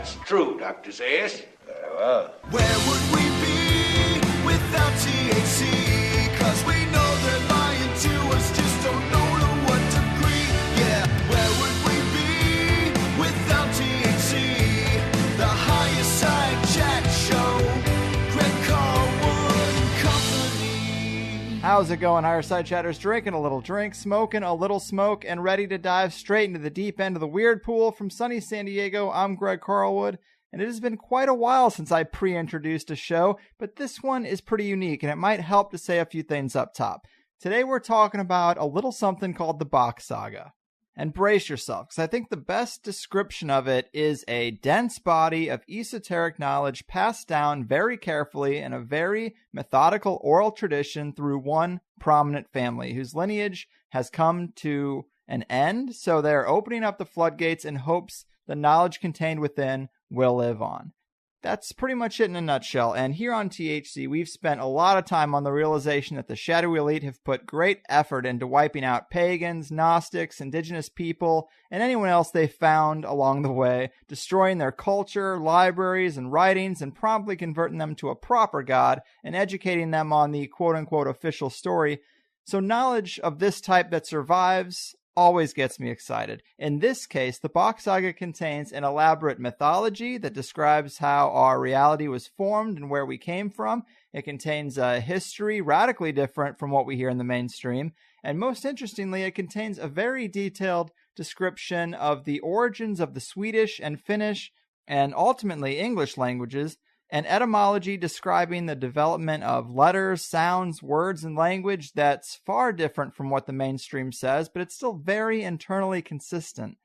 That's true, Dr. Zayas. Very well. Where would we be without THC? 'Cause we know they're lying to us, just don't know to what degree. Yeah, where would we be without THC? The Higherside Chat Show, Greg Carlwood and Company. How's it going, Higherside Chatters? Drinking a little drink, smoking a little smoke, and ready to dive straight into the deep end of the weird pool. From sunny San Diego, I'm Greg Carlwood. And it has been quite a while since I pre-introduced a show, but this one is pretty unique, and it might help to say a few things up top. Today we're talking about a little something called the Bock Saga. And brace yourself, because I think the best description of it is a dense body of esoteric knowledge passed down very carefully in a very methodical oral tradition through one prominent family, whose lineage has come to an end, so they're opening up the floodgates in hopes the knowledge contained within will live on. That's pretty much it in a nutshell, and here on THC, we've spent a lot of time on the realization that the shadowy elite have put great effort into wiping out pagans, Gnostics, indigenous people, and anyone else they found along the way, destroying their culture, libraries, and writings, and promptly converting them to a proper god, and educating them on the quote-unquote official story. So knowledge of this type that survives always gets me excited. In this case, the Bock Saga contains an elaborate mythology that describes how our reality was formed and where we came from. It contains a history radically different from what we hear in the mainstream. And most interestingly, it contains a very detailed description of the origins of the Swedish and Finnish and ultimately English languages, and etymology describing the development of letters, sounds, words, and language that's far different from what the mainstream says, but it's still very internally consistent.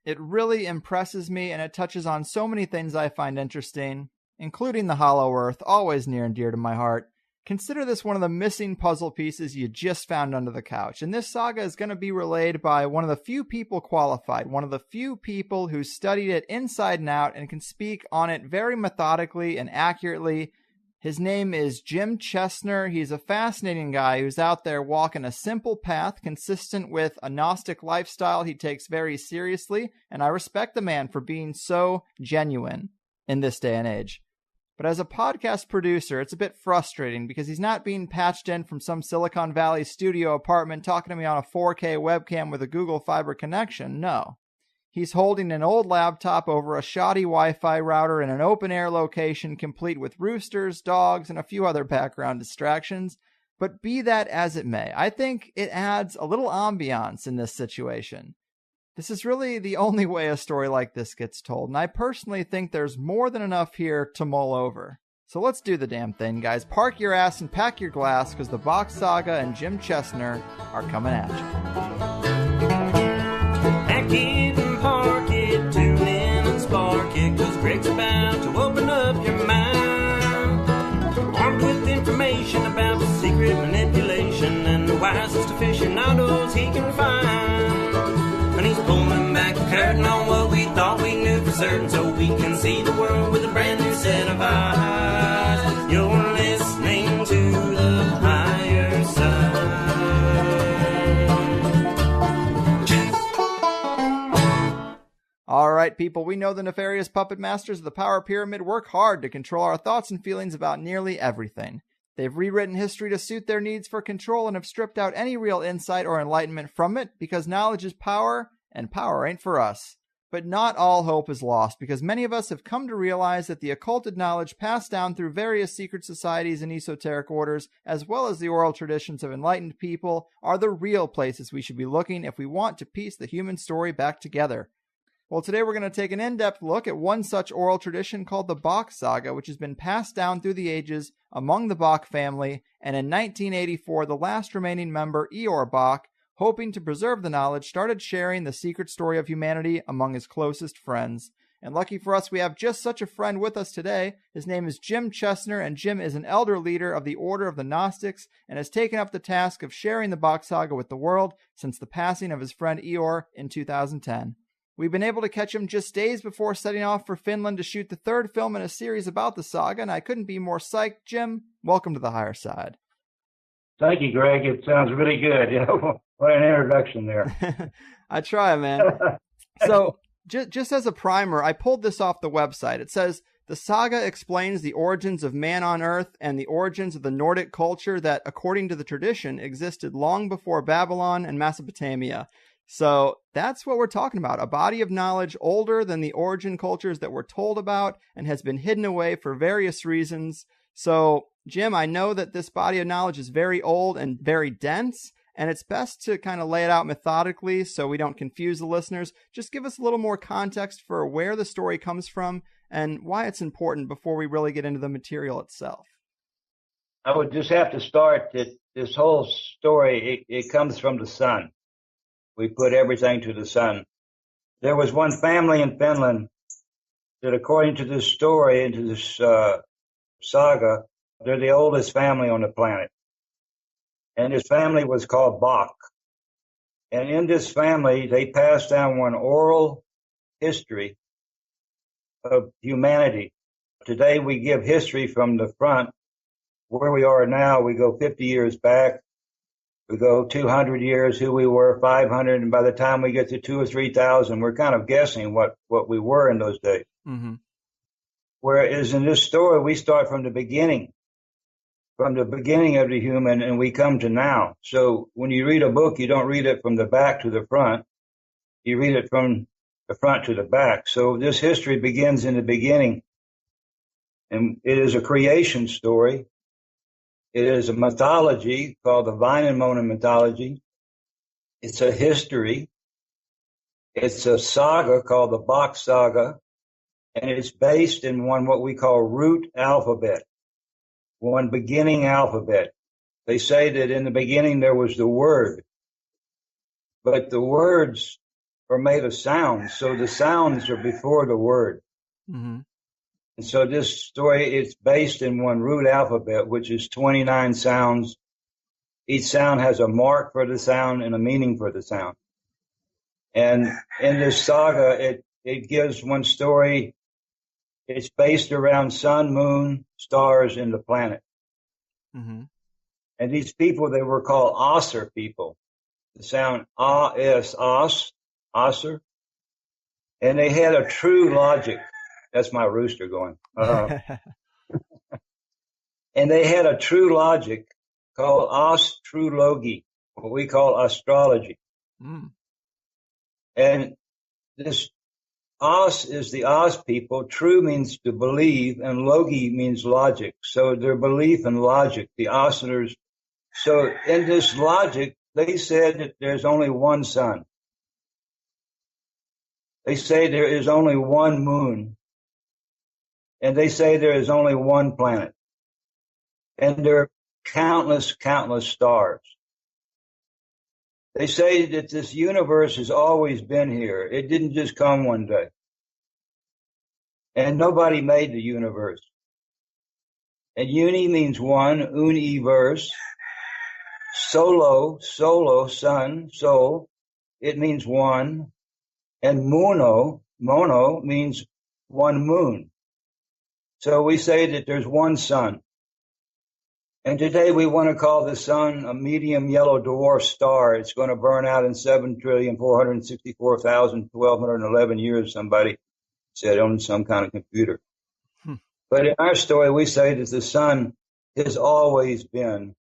It really impresses me, and it touches on so many things I find interesting, including the Hollow Earth, always near and dear to my heart. Consider this one of the missing puzzle pieces you just found under the couch, and this saga is going to be relayed by one of the few people qualified, one of the few people who studied it inside and out and can speak on it very methodically and accurately. His name is Jim Chesnar. He's a fascinating guy who's out there walking a simple path consistent with a Gnostic lifestyle he takes very seriously, and I respect the man for being so genuine in this day and age. But as a podcast producer, it's a bit frustrating because he's not being patched in from some Silicon Valley studio apartment talking to me on a 4K webcam with a Google Fiber connection. No. He's holding an old laptop over a shoddy Wi-Fi router in an open-air location complete with roosters, dogs, and a few other background distractions. But be that as it may, I think it adds a little ambiance in this situation. This is really the only way a story like this gets told, and I personally think there's more than enough here to mull over. So let's do the damn thing, guys. Park your ass and pack your glass, because the Bock Saga and Jim Chesnar are coming at you. Pack it and park it, tune in and spark it, because Greg's about to open up your mind. Armed with information about the secret manipulation and the wisest aficionados he can find. And he's pulling back the curtain on what we thought we knew for certain, so we can see the world with a brand new set of eyes. You're listening to the Higher Side. All right, people, we know the nefarious puppet masters of the power pyramid work hard to control our thoughts and feelings about nearly everything. They've rewritten history to suit their needs for control and have stripped out any real insight or enlightenment from it because knowledge is power, and power ain't for us. But not all hope is lost, because many of us have come to realize that the occulted knowledge passed down through various secret societies and esoteric orders, as well as the oral traditions of enlightened people, are the real places we should be looking if we want to piece the human story back together. Well, today we're going to take an in-depth look at one such oral tradition called the Bock Saga, which has been passed down through the ages among the Bock family, and in 1984, the last remaining member, Eeyore Bock, hoping to preserve the knowledge, started sharing the secret story of humanity among his closest friends. And lucky for us, we have just such a friend with us today. His name is Jim Chesnar, and Jim is an elder leader of the Order of the Gnostics and has taken up the task of sharing the Bock Saga with the world since the passing of his friend Eeyore in 2010. We've been able to catch him just days before setting off for Finland to shoot the third film in a series about the saga, and I couldn't be more psyched. Jim, welcome to the Higher Side. Thank you, Greg. It sounds really good. What an introduction there. I try, man. So, just as a primer, I pulled this off the website. It says, the saga explains the origins of man on Earth and the origins of the Nordic culture that, according to the tradition, existed long before Babylon and Mesopotamia. So that's what we're talking about, a body of knowledge older than the origin cultures that we're told about and has been hidden away for various reasons. So, Jim, I know that this body of knowledge is very old and very dense, and it's best to kind of lay it out methodically so we don't confuse the listeners. Just give us a little more context for where the story comes from and why it's important before we really get into the material itself. I would just have to start that this whole story, it comes from the sun. We put everything to the sun. There was one family in Finland that, according to this story and to this saga, they're the oldest family on the planet. And this family was called Bock. And in this family, they passed down one oral history of humanity. Today, we give history from the front. Where we are now, we go 50 years back. We go 200 years, who we were, 500, and by the time we get to 2,000 or 3,000, we're kind of guessing what we were in those days. Mm-hmm. Whereas in this story, we start from the beginning of the human, and we come to now. So when you read a book, you don't read it from the back to the front. You read it from the front to the back. So this history begins in the beginning, and it is a creation story. It is a mythology called the Wainamoinen mythology. It's a history. It's a saga called the Bock Saga, and it's based in one what we call root alphabet, one beginning alphabet. They say that in the beginning there was the word, but the words are made of sounds, so the sounds are before the word. Mm-hmm. And so this story is based in one root alphabet, which is 29 sounds. Each sound has a mark for the sound and a meaning for the sound. And in this saga, it gives one story. It's based around sun, moon, stars, and the planet. Mm-hmm. And these people, they were called Asr people. The sound A-S, Asr. And they had a true logic. That's my rooster going. And they had a true logic called astrology, what we call astrology. Mm. And this As is the As people. True means to believe, and logi means logic. So their belief and logic, the Asners. So in this logic, they said that there's only one sun. They say there is only one moon. And they say there is only one planet. And there are countless stars. They say that this universe has always been here. It didn't just come one day. And nobody made the universe. And uni means one, universe. Solo, sun, soul. It means one. And mono means one moon. So we say that there's one sun. And today we want to call the sun a medium yellow dwarf star. It's going to burn out in 7,464,1211 years, somebody said on some kind of computer. But in our story, we say that the sun has always been,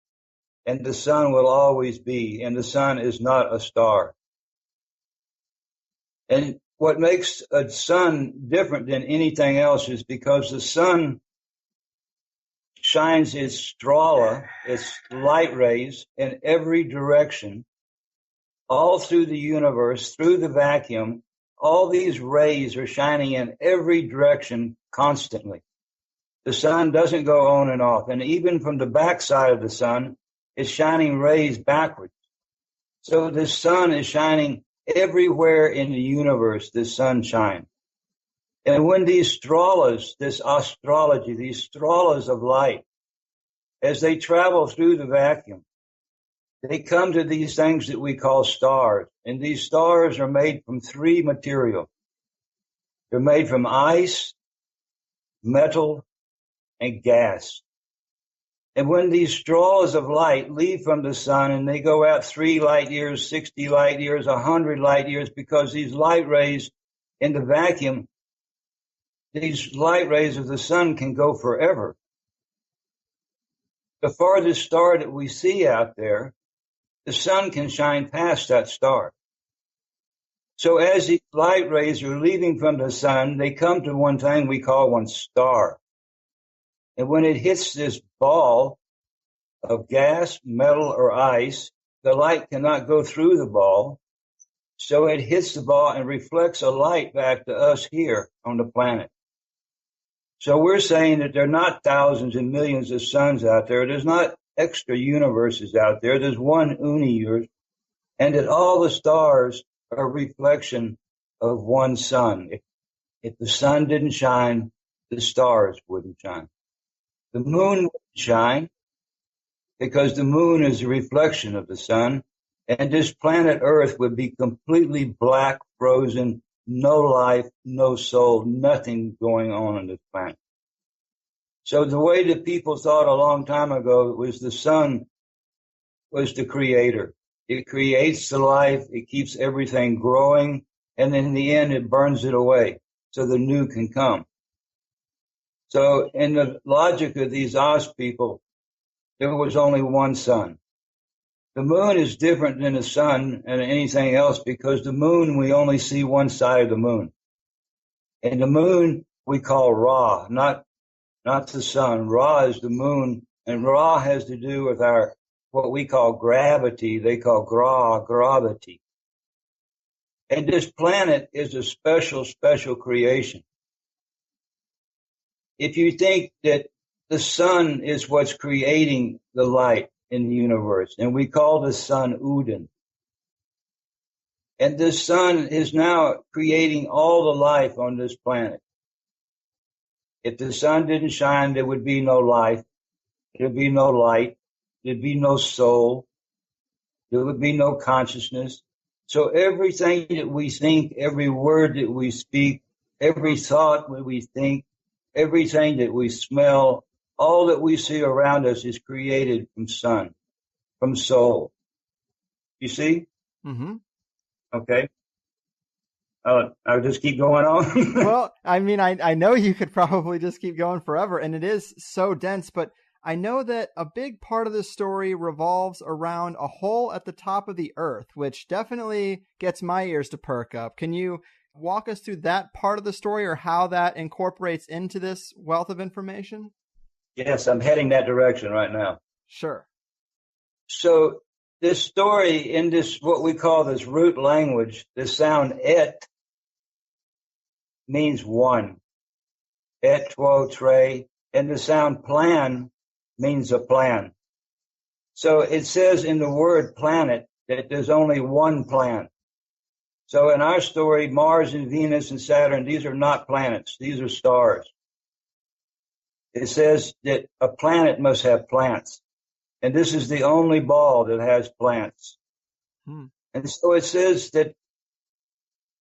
and the sun will always be, and the sun is not a star. And what makes a sun different than anything else is because the sun shines its strala, its light rays, in every direction, all through the universe, through the vacuum. All these rays are shining in every direction constantly. The sun doesn't go on and off. And even from the backside of the sun, it's shining rays backwards. So the sun is shining everywhere in the universe, the sun shines. And when these stralas, this astrology, these stralas of light, as they travel through the vacuum, they come to these things that we call stars. And these stars are made from three materials. They're made from ice, metal, and gas. And when these straws of light leave from the sun and they go out 3 light years, 60 light years, 100 light years, because these light rays in the vacuum, these light rays of the sun can go forever. The farthest star that we see out there, the sun can shine past that star. So as these light rays are leaving from the sun, they come to one thing we call one star. And when it hits this ball of gas, metal, or ice, the light cannot go through the ball. So it hits the ball and reflects a light back to us here on the planet. So we're saying that there are not thousands and millions of suns out there. There's not extra universes out there. There's one universe, and that all the stars are a reflection of one sun. If the sun didn't shine, the stars wouldn't shine. The moon wouldn't shine because the moon is a reflection of the sun, and this planet Earth would be completely black, frozen, no life, no soul, nothing going on this planet. So the way that people thought a long time ago was the sun was the creator. It creates the life, it keeps everything growing, and then in the end it burns it away so the new can come. So in the logic of these Oz people, there was only one sun. The moon is different than the sun and anything else because the moon, we only see one side of the moon. And the moon we call Ra, not the sun. Ra is the moon, and Ra has to do with our, what we call gravity. They call gravity. And this planet is a special creation. If you think that the sun is what's creating the light in the universe, and we call the sun Udin. And this sun is now creating all the life on this planet. If the sun didn't shine, there would be no life. There'd be no light. There'd be no soul. There would be no consciousness. So everything that we think, every word that we speak, every thought that we think, everything that we smell, all that we see around us is created from sun, from soul. You see? Mm-hmm. Okay. I'll just keep going on. Well, I mean, I know you could probably just keep going forever, and it is so dense, but I know that a big part of this story revolves around a hole at the top of the earth, which definitely gets my ears to perk up. Can you walk us through that part of the story or how that incorporates into this wealth of information? Yes, I'm heading that direction right now. Sure. So this story in this, what we call this root language, the sound et means one. Et, two, tre, and the sound plan means a plan. So it says in the word planet that there's only one planet. So in our story, Mars and Venus and Saturn, these are not planets. These are stars. It says that a planet must have plants. And this is the only ball that has plants. And so it says that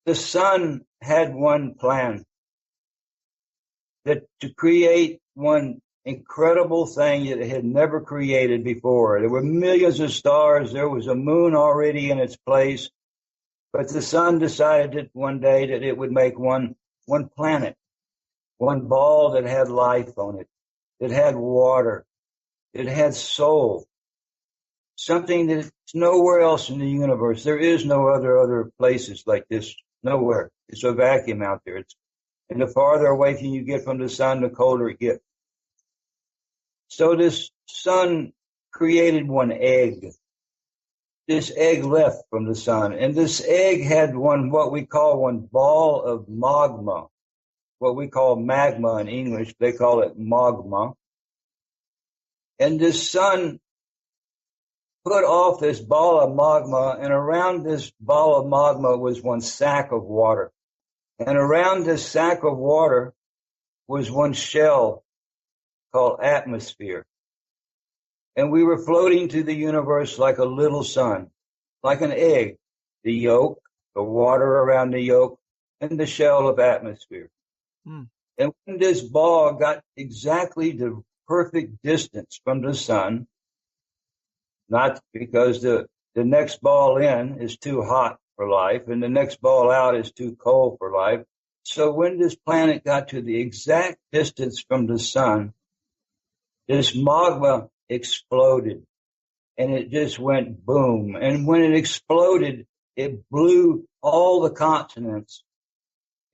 the sun had one plan, that to create one incredible thing that it had never created before. There were millions of stars. There was a moon already in its place. But the sun decided that one day that it would make one planet, one ball that had life on it, that had water, that had soul, something that's nowhere else in the universe. There is no other places like this, nowhere. It's a vacuum out there. And the farther away you get from the sun, the colder it gets. So this sun created one egg. This egg left from the sun, and this egg had what we call one ball of magma, what we call magma in English. They call it magma. And this sun put off this ball of magma, and around this ball of magma was one sack of water. And around this sack of water was one shell called atmosphere. And we were floating through the universe like a little sun, like an egg, the yolk, the water around the yolk, and the shell of atmosphere. And when this ball got exactly the perfect distance from the sun, not because the next ball in is too hot for life, and the next ball out is too cold for life. So when this planet got to the exact distance from the sun, this magma exploded, and it just went boom. And when it exploded, it blew all the continents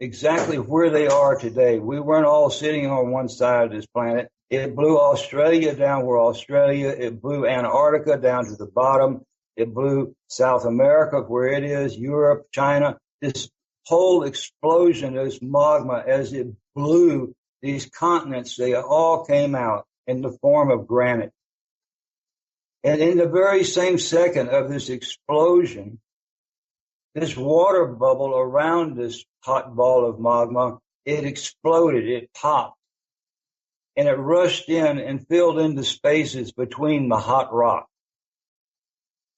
exactly where they are today. We weren't all sitting on one side of this planet. It blew Australia down where Australia, it blew Antarctica down to the bottom. It blew South America where it is, Europe, China. This whole explosion of this magma, as it blew these continents, they all came out in the form of granite. And in the very same second of this explosion, this water bubble around this hot ball of magma, it exploded, it popped, and it rushed in and filled in the spaces between the hot rock.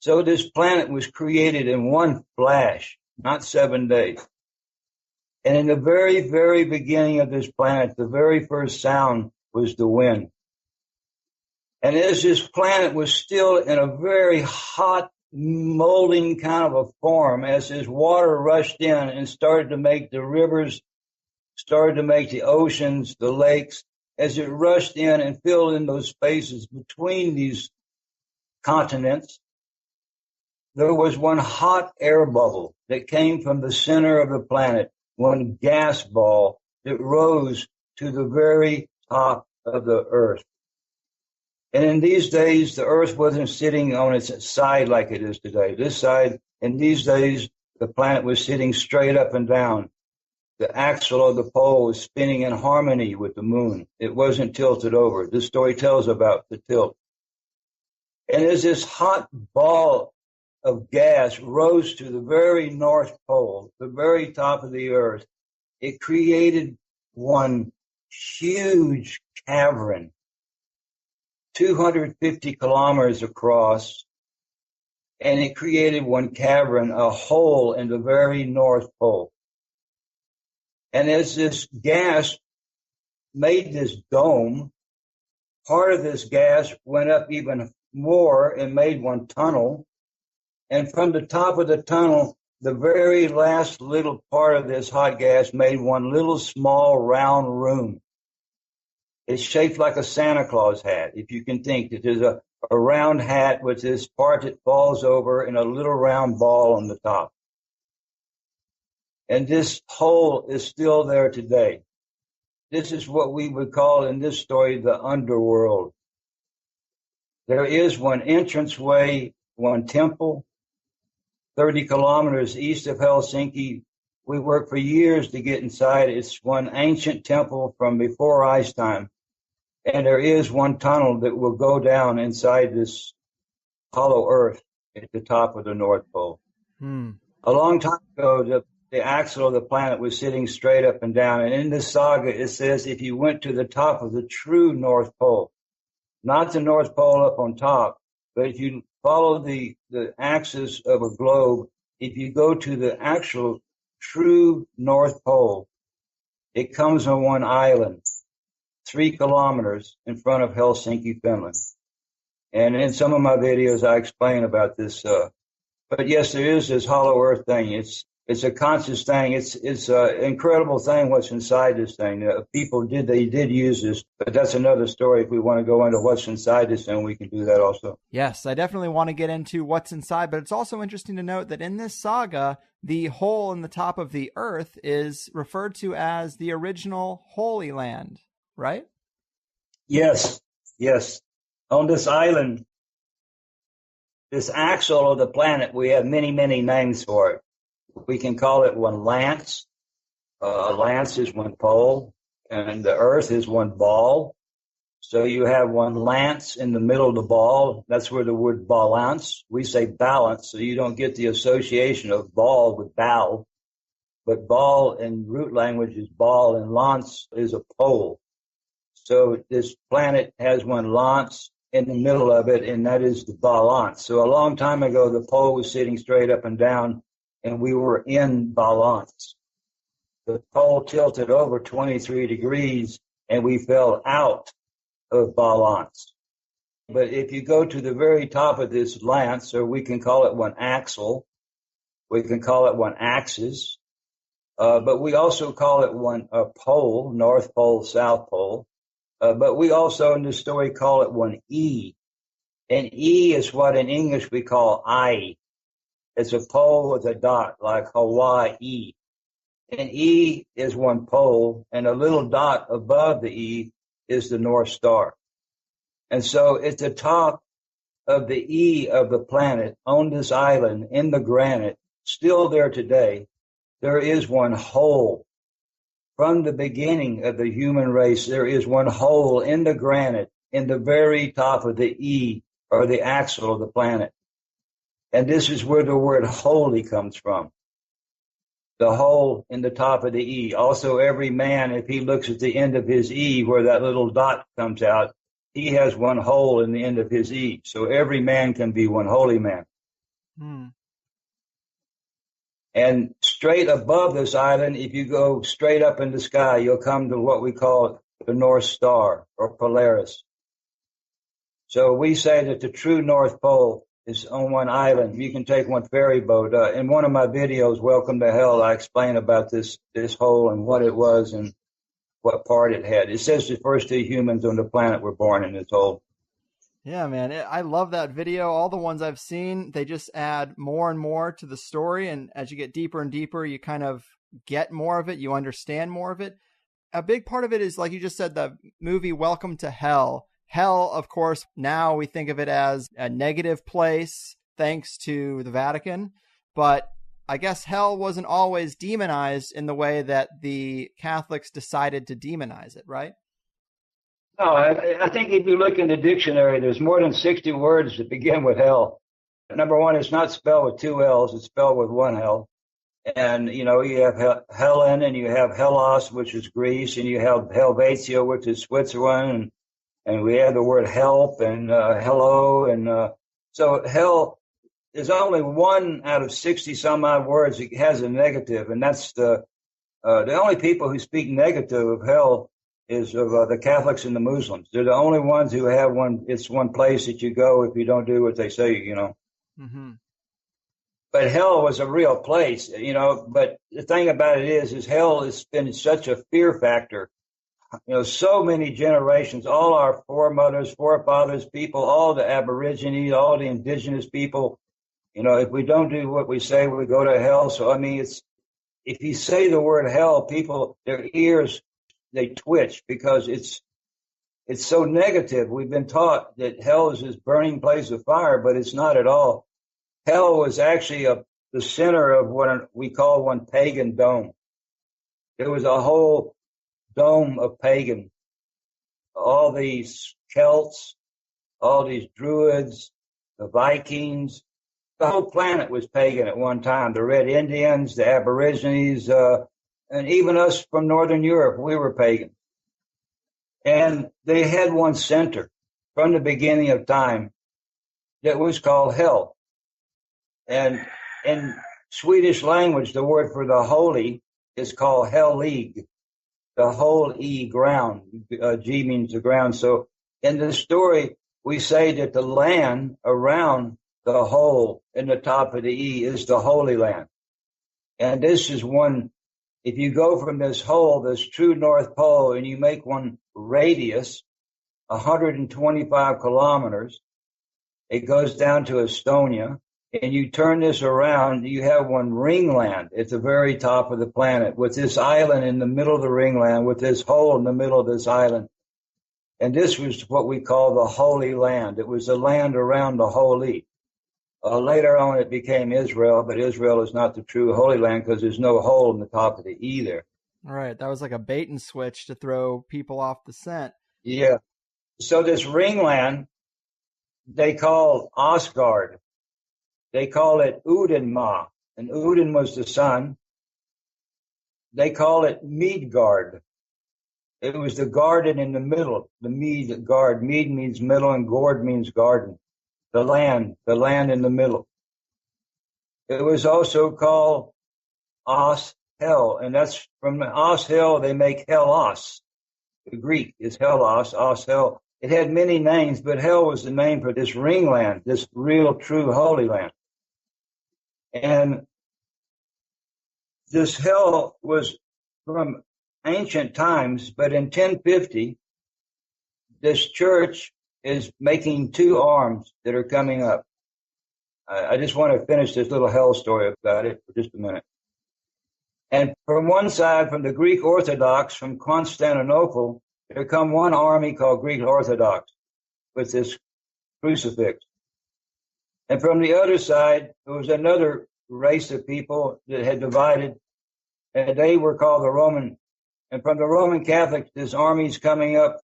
So this planet was created in one flash, not 7 days. And in the very, very beginning of this planet, the very first sound was the wind. And as this planet was still in a very hot, molding kind of a form, as this water rushed in and started to make the rivers, started to make the oceans, the lakes, as it rushed in and filled in those spaces between these continents, there was one hot air bubble that came from the center of the planet, one gas ball that rose to the very top of the earth. And in these days, the earth wasn't sitting on its side like it is today. This side, in these days, the planet was sitting straight up and down. The axle of the pole was spinning in harmony with the moon. It wasn't tilted over. This story tells about the tilt. And as this hot ball of gas rose to the very North Pole, the very top of the earth, it created one huge cavern, 250 kilometers across, and it created one cavern, a hole in the very North Pole. And as this gas made this dome, part of this gas went up even more and made one tunnel. And from the top of the tunnel, the very last little part of this hot gas made one little small round room. It's shaped like a Santa Claus hat, if you can think. It is a round hat with this part that falls over and a little round ball on the top. And this hole is still there today. This is what we would call in this story the underworld. There is one entranceway, one temple, 30 kilometers east of Helsinki. We worked for years to get inside. It's one ancient temple from before ice time. And there is one tunnel that will go down inside this hollow earth at the top of the North Pole. A long time ago, the axle of the planet was sitting straight up and down. And in this saga, it says if you went to the top of the true North Pole, not the North Pole up on top, but if you follow the axis of a globe, if you go to the actual true North Pole, it comes on one island, 3 kilometers in front of Helsinki, Finland. And in some of my videos, I explain about this. But yes, there is this hollow earth thing. It's a conscious thing. It's an incredible thing what's inside this thing. People did use this, but that's another story. If we want to go into what's inside this thing, we can do that also. Yes, I definitely want to get into what's inside, but it's also interesting to note that in this saga, the hole in the top of the earth is referred to as the original Holy Land, right? Yes. On this island, this axle of the planet, we have many, many names for it. We can call it one lance. A lance is one pole, and the earth is one ball. So you have one lance in the middle of the ball. That's where the word balance. We say balance, so you don't get the association of ball with bow. But ball in root language is ball, and lance is a pole. So this planet has one lance in the middle of it, and that is the balance. So a long time ago, the pole was sitting straight up and down, and we were in balance. The pole tilted over 23 degrees, and we fell out of balance. But if you go to the very top of this lance, or we can call it one axle, We can call it one axis, but we also call it one pole, North Pole, South Pole. But we also in the story call it one E. And E is what in English we call I. It's a pole with a dot, like Hawaii. And E is one pole, and a little dot above the E is the North Star. And so at the top of the E of the planet, on this island, in the granite, still there today, there is one hole. From the beginning of the human race, there is one hole in the granite, in the very top of the E, or the axle of the planet. And this is where the word holy comes from. The hole in the top of the E. Also, every man, if he looks at the end of his E, where that little dot comes out, he has one hole in the end of his E. So every man can be one holy man. And straight above this island, if you go straight up in the sky, you'll come to what we call the North Star, or Polaris. So we say that the true North Pole is on one island. You can take one ferry boat. In one of my videos, Welcome to Hell, I explain about this hole and what it was and what part it had. It says the first 2 humans on the planet were born in this hole. Yeah, man. I love that video. All the ones I've seen, they just add more and more to the story. And as you get deeper and deeper, you kind of get more of it. You understand more of it. A big part of it is, like you just said, the movie Welcome to Hell. Hell, of course, now we think of it as a negative place, thanks to the Vatican. But I guess hell wasn't always demonized in the way that the Catholics decided to demonize it, right? No, I think if you look in the dictionary, there's more than 60 words that begin with hell. Number one, it's not spelled with 2 L's, it's spelled with 1 L. And, you know, you have Helen, and you have Hellas, which is Greece, and you have Helvetia, which is Switzerland, and we have the word help and hello. And so hell is only 1 out of 60 some odd words that has a negative. And that's the only people who speak negative of hell is of the Catholics and the Muslims. They're the only ones who have one. It's one place that you go if you don't do what they say, you know. Mm-hmm. But hell was a real place, you know. But the thing about it is hell has been such a fear factor. You know, so many generations, all our foremothers, forefathers, people, all the Aborigines, all the indigenous people, you know, if we don't do what we say, we go to hell. So, I mean, if you say the word hell, people, their ears, they twitch because it's so negative. We've been taught that hell is this burning place of fire, but it's not at all. Hell was actually the center of what we call one pagan dome. There was a whole dome of pagan. All these Celts, all these Druids, the Vikings, the whole planet was pagan at one time. The Red Indians, the Aborigines, and even us from Northern Europe, we were pagan. And they had one center from the beginning of time that was called hell. And in Swedish language, the word for the holy is called helig, the whole E ground. G means the ground. So in the story, we say that the land around the hole in the top of the E is the Holy Land. And this is one, if you go from this hole, this true North Pole, and you make one radius, 125 kilometers, it goes down to Estonia, and you turn this around, you have one ringland at the very top of the planet with this island in the middle of the ringland, with this hole in the middle of this island. And this was what we call the Holy Land. It was the land around the Holy. Later on, it became Israel, but Israel is not the true Holy Land because there's no hole in the top of the E there. All right. That was like a bait and switch to throw people off the scent. Yeah. So this ringland, they call Asgard. They call it Udenma, and Uden was the sun. They call it Midgard. It was the garden in the middle, the Midgard. Mid means middle and Gord means garden. The land in the middle. It was also called Os Hell, and that's from Os Hell they make Hellas. The Greek is Hellas, Os Hell. It had many names, but Hell was the name for this ringland, this real true Holy Land. And this hell was from ancient times, but in 1050, this church is making two arms that are coming up. I just want to finish this little hell story about it for just a minute. And from one side, from the Greek Orthodox, from Constantinople, there come one army called Greek Orthodox with this crucifix. And from the other side, there was another race of people that had divided, and they were called the Roman. And from the Roman Catholics, this army's coming up.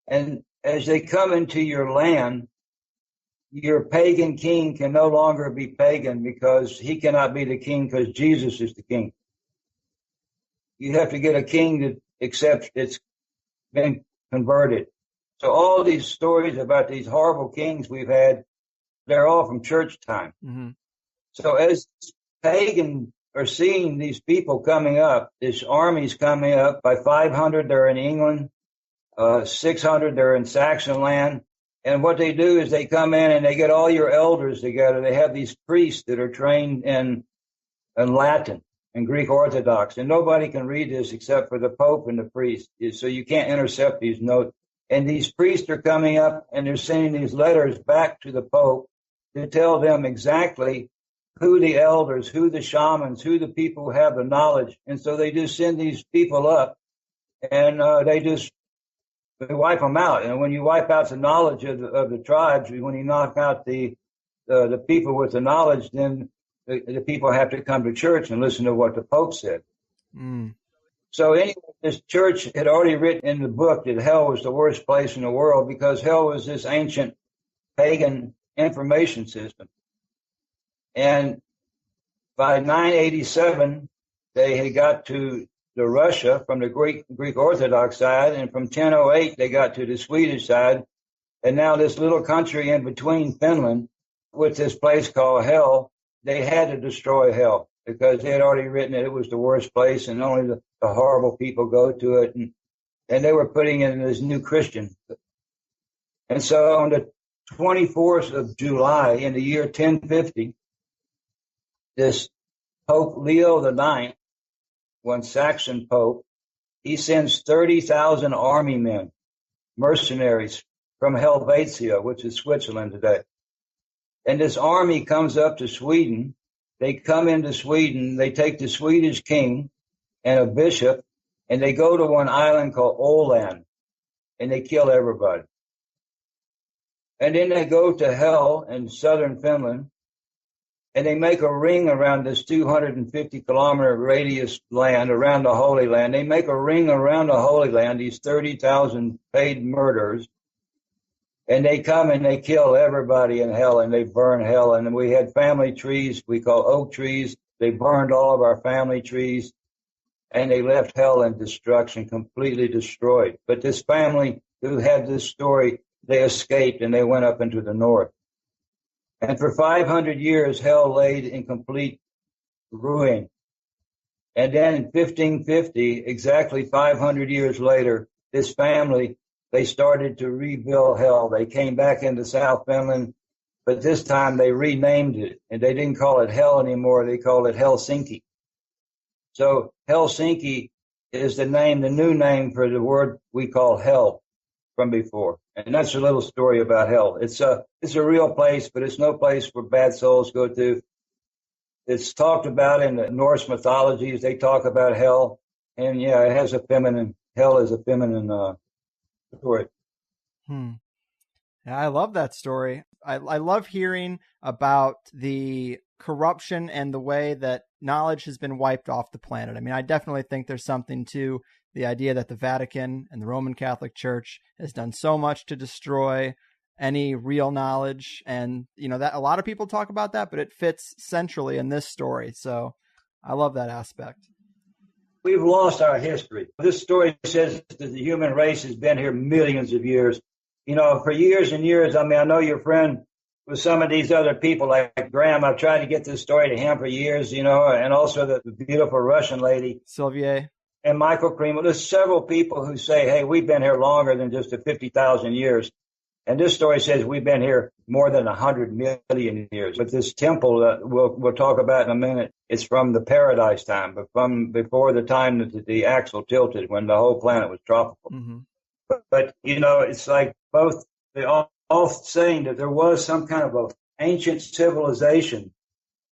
And as they come into your land, your pagan king can no longer be pagan because he cannot be the king because Jesus is the king. You have to get a king that accepts it's been converted. So all these stories about these horrible kings we've had, they're all from church time. Mm-hmm. So as pagans are seeing these people coming up, this army's coming up. By 500, they're in England. 600, they're in Saxon land. And what they do is they come in and they get all your elders together. They have these priests that are trained in Latin and Greek Orthodox. And nobody can read this except for the Pope and the priest. So you can't intercept these notes. And these priests are coming up and they're sending these letters back to the Pope to tell them exactly who the elders, who the shamans, who the people who have the knowledge. And so they just send these people up and they wipe them out. And when you wipe out the knowledge of the tribes, when you knock out the people with the knowledge, then the people have to come to church and listen to what the Pope said. Mm. So anyway, this church had already written in the book that hell was the worst place in the world because hell was this ancient pagan information system. And by 987, they had got to Russia from the Greek Orthodox side, and from 1008 they got to the Swedish side, and now this little country in between Finland with this place called hell, they had to destroy hell because they had already written that it was the worst place and only the horrible people go to it, and they were putting in this new Christian. And so on the 24th of July in the year 1050, this Pope Leo IX, one Saxon Pope, he sends 30,000 army men, mercenaries from Helvetia, which is Switzerland today. And this army comes up to Sweden. They come into Sweden. They take the Swedish king and a bishop, and they go to one island called Åland, and they kill everybody. And then they go to hell in southern Finland, and they make a ring around this 250-kilometer radius land around the Holy Land. They make a ring around the Holy Land, these 30,000 paid murderers, and they come and they kill everybody in hell, and they burn hell. And we had family trees we call oak trees. They burned all of our family trees, and they left hell in destruction, completely destroyed. But this family who had this story, they escaped, and they went up into the north. And for 500 years, hell laid in complete ruin. And then in 1550, exactly 500 years later, this family, they started to rebuild hell. They came back into South Finland, but this time they renamed it. And they didn't call it hell anymore. They called it Helsinki. So Helsinki is the new name for the word we call hell from before. And that's a little story about hell. It's a real place, but it's no place where bad souls go to. It's talked about in the Norse mythologies. They talk about hell. And yeah, it has hell is a feminine story. Yeah, I love that story. I love hearing about the corruption and the way that knowledge has been wiped off the planet. I mean, I definitely think there's something to the idea that the Vatican and the Roman Catholic Church has done so much to destroy any real knowledge. And, that a lot of people talk about that, but it fits centrally in this story. So I love that aspect. We've lost our history. This story says that the human race has been here millions of years. For years and years, I know your friend with some of these other people like Graham. I've tried to get this story to him for years, and also the beautiful Russian lady. Sylvia. And Michael Cream. There's several people who say, hey, we've been here longer than just the 50,000 years. And this story says we've been here more than 100 million years. But this temple that we'll talk about in a minute, it's from the paradise time, but from before the time that the axle tilted, when the whole planet was tropical. Mm-hmm. But it's like both, they all saying that there was some kind of a ancient civilization.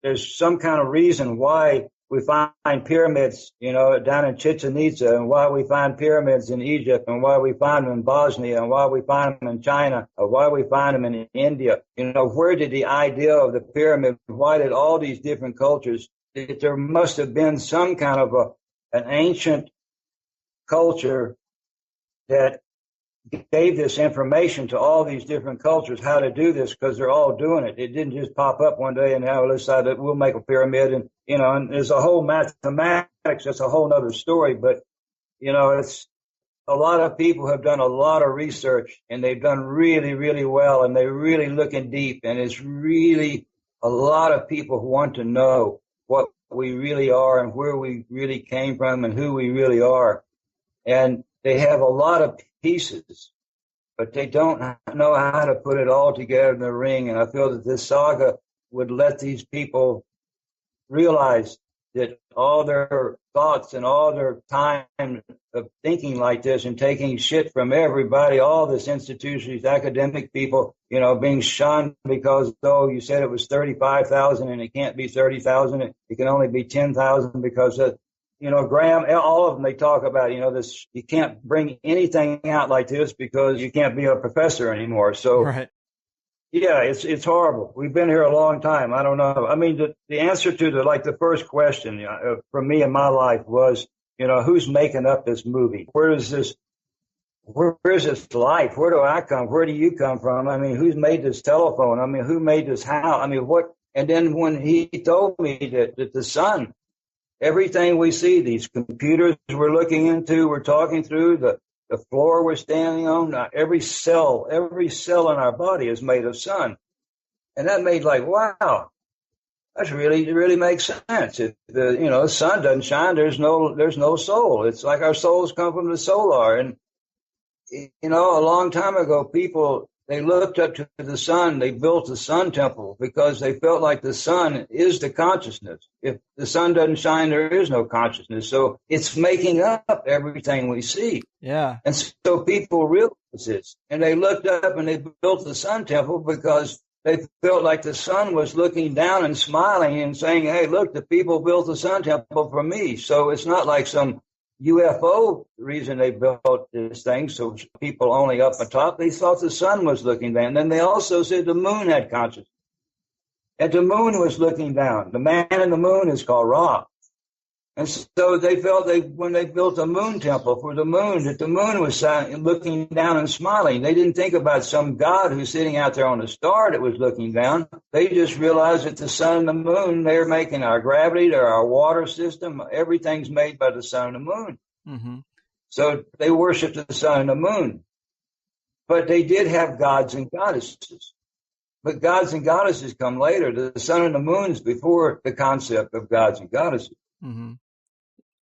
There's some kind of reason why we find pyramids, down in Chichen Itza, and why we find pyramids in Egypt, and why we find them in Bosnia, and why we find them in China, or why we find them in India. Where did the idea of the pyramid, why did all these different cultures, there must have been some kind of an ancient culture that gave this information to all these different cultures how to do this, because they're all doing it. It didn't just pop up one day and now let's decide that we'll make a pyramid, and and there's a whole mathematics. That's a whole nother story. But it's a lot of people have done a lot of research, and they've done really, really well, and they're really looking deep, and it's really a lot of people who want to know what we really are and where we really came from and who we really are. And they have a lot of pieces, but they don't know how to put it all together in the ring. And I feel that this saga would let these people realize that all their thoughts and all their time of thinking like this and taking shit from everybody, all this institutions, academic people, being shunned because, you said it was 35,000 and it can't be 30,000. It can only be 10,000 because Graham, all of them, they talk about, this, you can't bring anything out like this because you can't be a professor anymore. So, right. Yeah, it's horrible. We've been here a long time. I don't know. I mean, the answer to the first question from me in my life was, who's making up this movie? Where's this life? Where do I come? Where do you come from? I mean, who's made this telephone? I mean, who made this house? I mean, what? And then when he told me that the sun, everything we see, these computers we're looking into, we're talking through, the floor we're standing on, every cell in our body is made of sun. And that made wow, that's really, really makes sense. If the sun doesn't shine, there's no soul. It's like our souls come from the solar. And, a long time ago, people, they looked up to the sun. They built the sun temple because they felt like the sun is the consciousness. If the sun doesn't shine, there is no consciousness. So it's making up everything we see. Yeah. And so people realized this, and they looked up and they built the sun temple because they felt like the sun was looking down and smiling and saying, hey, look, the people built the sun temple for me. So it's not like some UFO reason they built this thing, so people only up on top. They thought the sun was looking down. And then they also said the moon had consciousness. And the moon was looking down. The man in the moon is called Ra. And so they felt when they built a moon temple for the moon, that the moon was looking down and smiling. They didn't think about some god who's sitting out there on a star that was looking down. They just realized that the sun and the moon, they're making our gravity, they're our water system. Everything's made by the sun and the moon. Mm-hmm. So they worshiped the sun and the moon. But they did have gods and goddesses. But gods and goddesses come later. The sun and the moon's before the concept of gods and goddesses. Mm-hmm.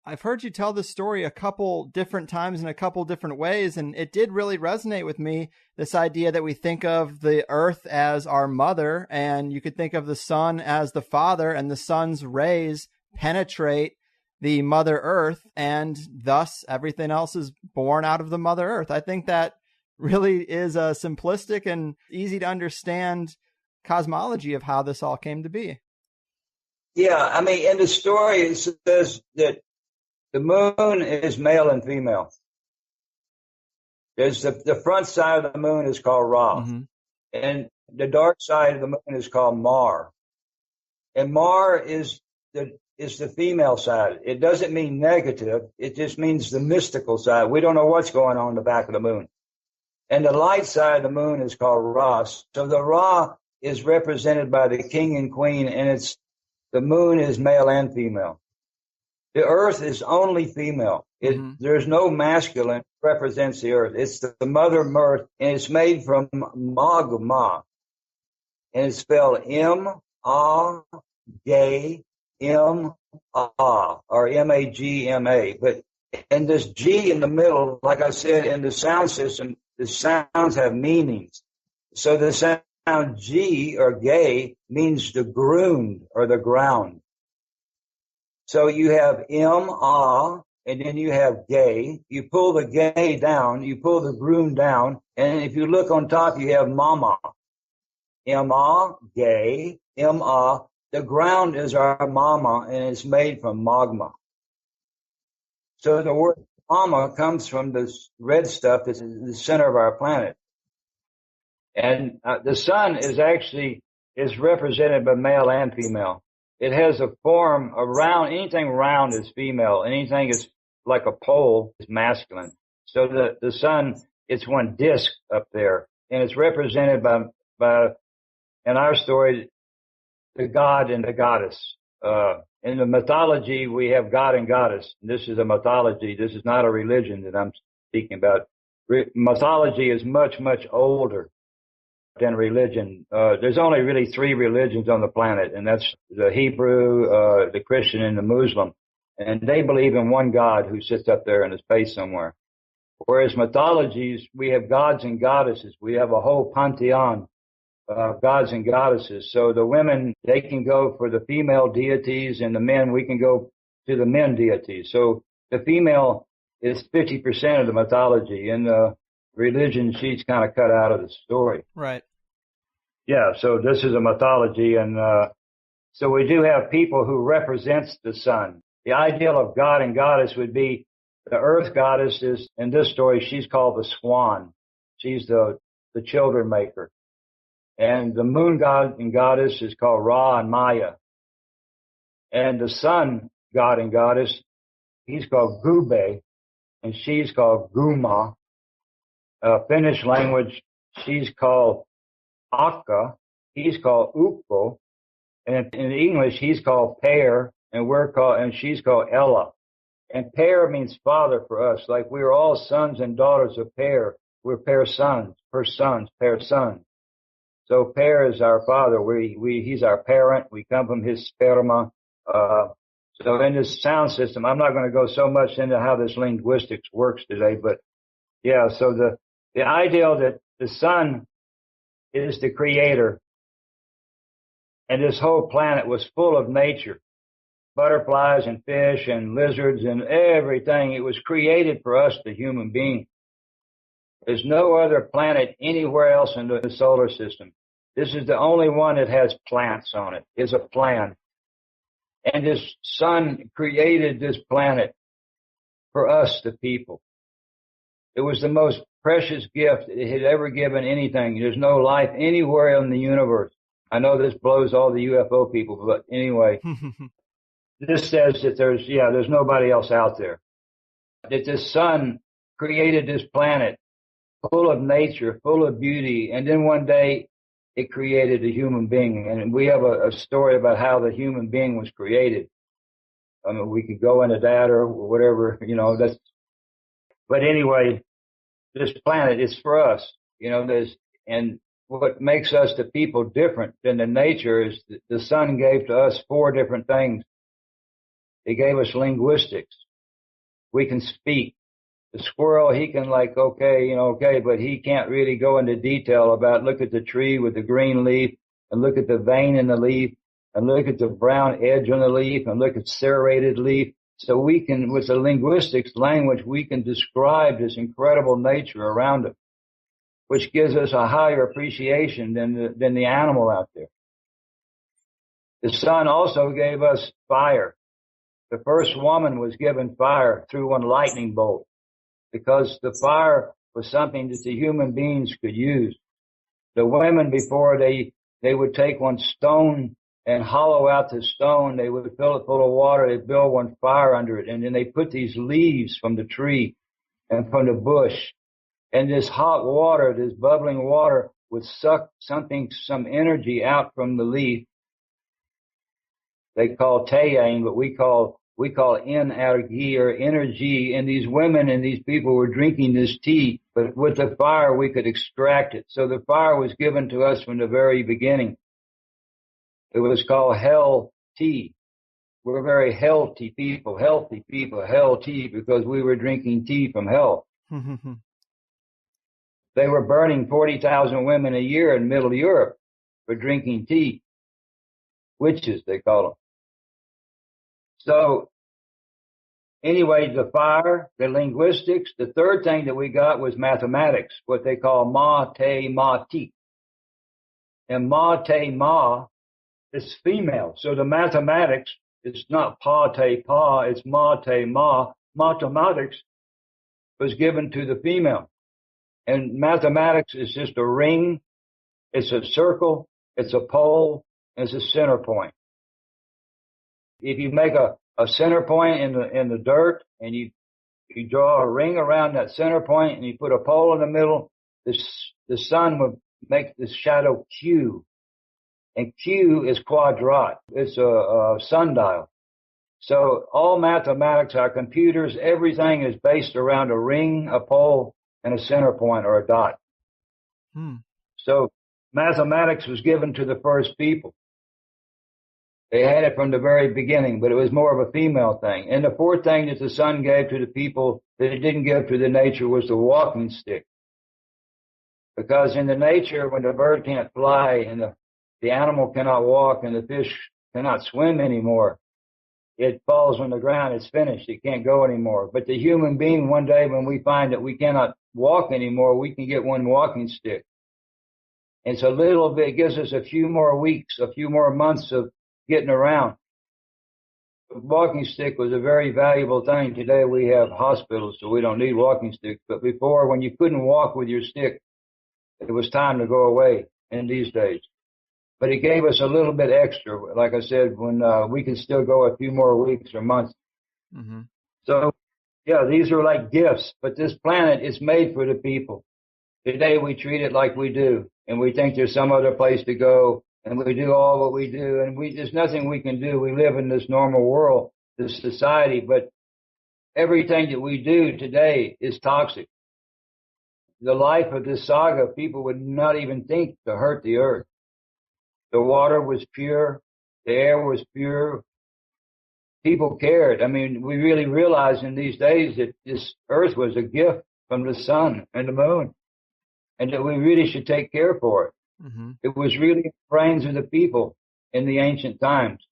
I've heard you tell this story a couple different times in a couple different ways, and it did really resonate with me, this idea that we think of the earth as our mother, and you could think of the sun as the father, and the sun's rays penetrate the Mother Earth, and thus everything else is born out of the Mother Earth. I think that really is a simplistic and easy to understand cosmology of how this all came to be. Yeah, I mean, in the story, it says that the moon is male and female. There's the front side of the moon is called Ra, mm-hmm. and the dark side of the moon is called Mar. And Mar is the female side. It doesn't mean negative. It just means the mystical side. We don't know what's going on in the back of the moon. And the light side of the moon is called Ra. So the Ra is represented by the king and queen, and the moon is male and female. The earth is only female. There's no masculine represents the earth. It's the mother earth, and it's made from magma. And it's spelled M-A-G-M-A, or M-A-G-M-A. And this G in the middle, like I said, in the sound system, the sounds have meanings. So the sound G or gay means the grund or the ground. So you have M, ah, and then you have gay. You pull the gay down, you pull the grund down, and if you look on top, you have mama. M-ah, gay, M-ah. The ground is our mama, and it's made from magma. So the word mama comes from this red stuff that's in the center of our planet. And the sun is represented by male and female. It has a form around, anything round is female, anything is like a pole is masculine. So the sun, it's one disc up there, and it's represented by in our story, the god and the goddess. In the mythology, we have god and goddess. This is a mythology. This is not a religion that I'm speaking about. Mythology is much, much older than religion. There's only really 3 religions on the planet, and that's the Hebrew, the Christian, and the Muslim. And they believe in one God who sits up there in a space somewhere. Whereas mythologies, we have gods and goddesses. We have a whole pantheon of gods and goddesses. So the women, they can go for the female deities, and the men, we can go to the men deities. So the female is 50% of the mythology, and the religion, she's kind of cut out of the story. Right. Yeah, so this is a mythology, and so we do have people who represents the sun. The ideal of god and goddess would be the earth goddess is, in this story, she's called the swan. She's the children maker. And the moon god and goddess is called Ra and Maya. And the sun god and goddess, he's called Gube, and she's called Guma. Finnish language, she's called Akka, he's called Ukko, and in English, he's called Per, and she's called Ella. And Per means father for us, like we are all sons and daughters of Per. We're Per sons. So Per is our father. He's our parent. We come from his sperma. So in this sound system, I'm not going to go so much into how this linguistics works today, but yeah, so the ideal that the sun is the creator, and this whole planet was full of nature, butterflies and fish and lizards and everything. It was created for us, the human being. There's no other planet anywhere else in the solar system. This is the only one that has plants on it. It's a plant. And this sun created this planet for us, the people. It was the most precious gift it had ever given anything. There's no life anywhere in the universe. I know this blows all the UFO people, but anyway, this says that there's nobody else out there. That the sun created this planet full of nature, full of beauty, and then one day it created a human being. And we have a story about how the human being was created. I mean, we could go into that or whatever, but anyway, this planet is for us, and what makes us the people different than the nature is the sun gave to us 4 different things. It gave us linguistics. We can speak. The squirrel, he can but he can't really go into detail about look at the tree with the green leaf and look at the vein in the leaf and look at the brown edge on the leaf and look at serrated leaf. So we can, with the linguistics language, we can describe this incredible nature around it, which gives us a higher appreciation than the animal out there. The sun also gave us fire. The first woman was given fire through one lightning bolt, because the fire was something that the human beings could use. The women before, they would take one stone and hollow out the stone. They would fill it full of water. They'd build one fire under it. And then they put these leaves from the tree and from the bush. And this hot water, this bubbling water, would suck some energy out from the leaf. They call tayang, but we call energy or energy. And these women and these people were drinking this tea, but with the fire we could extract it. So the fire was given to us from the very beginning. It was called hell tea. We're very healthy people, hell tea, because we were drinking tea from hell. they were burning 40,000 women a year in Middle Europe for drinking tea. Witches, they call them. So anyway, the fire, the linguistics, the third thing that we got was mathematics, what they call mathematique. And ma is female. So the mathematics, it's not pa, it's ma. Mathematics was given to the female. And mathematics is just a ring, it's a circle, it's a pole, it's a center point. If you make a center point in the dirt and you draw a ring around that center point and you put a pole in the middle, the sun would make the shadow Q. And Q is quadrat. It's a sundial. So all mathematics, our computers, everything is based around a ring, a pole, and a center point or a dot. So mathematics was given to the first people. They had it from the very beginning, but it was more of a female thing. And the fourth thing that the sun gave to the people that it didn't give to the nature was the walking stick. Because in the nature, when the bird can't fly and the animal cannot walk and the fish cannot swim anymore, it falls on the ground, it's finished, it can't go anymore. But the human being, one day when we find that we cannot walk anymore, we can get one walking stick. It's a little bit, it gives us a few more weeks, a few more months of getting around. The walking stick was a very valuable thing. Today we have hospitals, so we don't need walking sticks. But before, when you couldn't walk with your stick, it was time to go away in these days. But it gave us a little bit extra, like I said, when we could still go a few more weeks or months. Mm-hmm. So, yeah, these are like gifts, but this planet is made for the people. Today we treat it like we do, and we think there's some other place to go, and we do all what we do, and there's nothing we can do. We live in this normal world, this society, but everything that we do today is toxic. The life of this saga, people would not even think to hurt the earth. The water was pure. The air was pure. People cared. I mean, we really realized in these days that this earth was a gift from the sun and the moon, and that we really should take care for it. Mm-hmm. It was really in the brains of the people in the ancient times.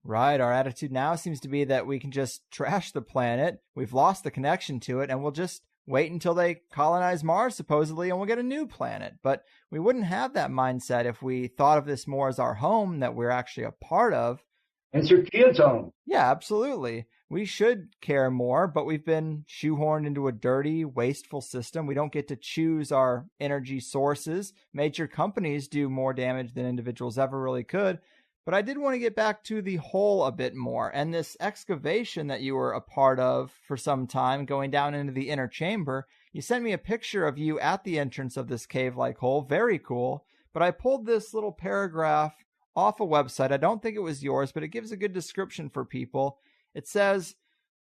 Right. Our attitude now seems to be that we can just trash the planet. We've lost the connection to it, and we'll just wait until they colonize Mars, supposedly, and we'll get a new planet. But we wouldn't have that mindset if we thought of this more as our home that we're actually a part of. And it's your kids' home. Yeah, absolutely. We should care more, but we've been shoehorned into a dirty, wasteful system. We don't get to choose our energy sources. Major companies do more damage than individuals ever really could. But I did want to get back to the hole a bit more, and this excavation that you were a part of for some time, going down into the inner chamber. You sent me a picture of you at the entrance of this cave-like hole. Very cool. But I pulled this little paragraph off a website. I don't think it was yours, but it gives a good description for people. It says,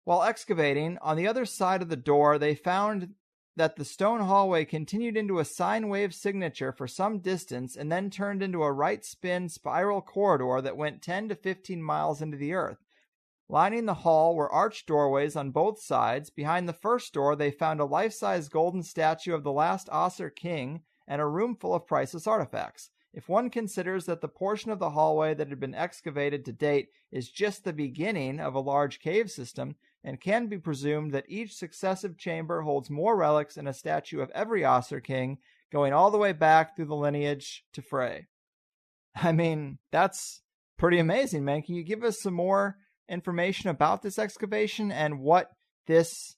while excavating, on the other side of the door, they found that the stone hallway continued into a sine wave signature for some distance and then turned into a right spin spiral corridor that went 10 to 15 miles into the earth. Lining the hall were arched doorways on both sides. Behind the first door, they found a life-size golden statue of the last Asur king and a room full of priceless artifacts. If one considers that the portion of the hallway that had been excavated to date is just the beginning of a large cave system, and can be presumed that each successive chamber holds more relics and a statue of every Asur king, going all the way back through the lineage to Frey. I mean, that's pretty amazing, man. Can you give us some more information about this excavation and what this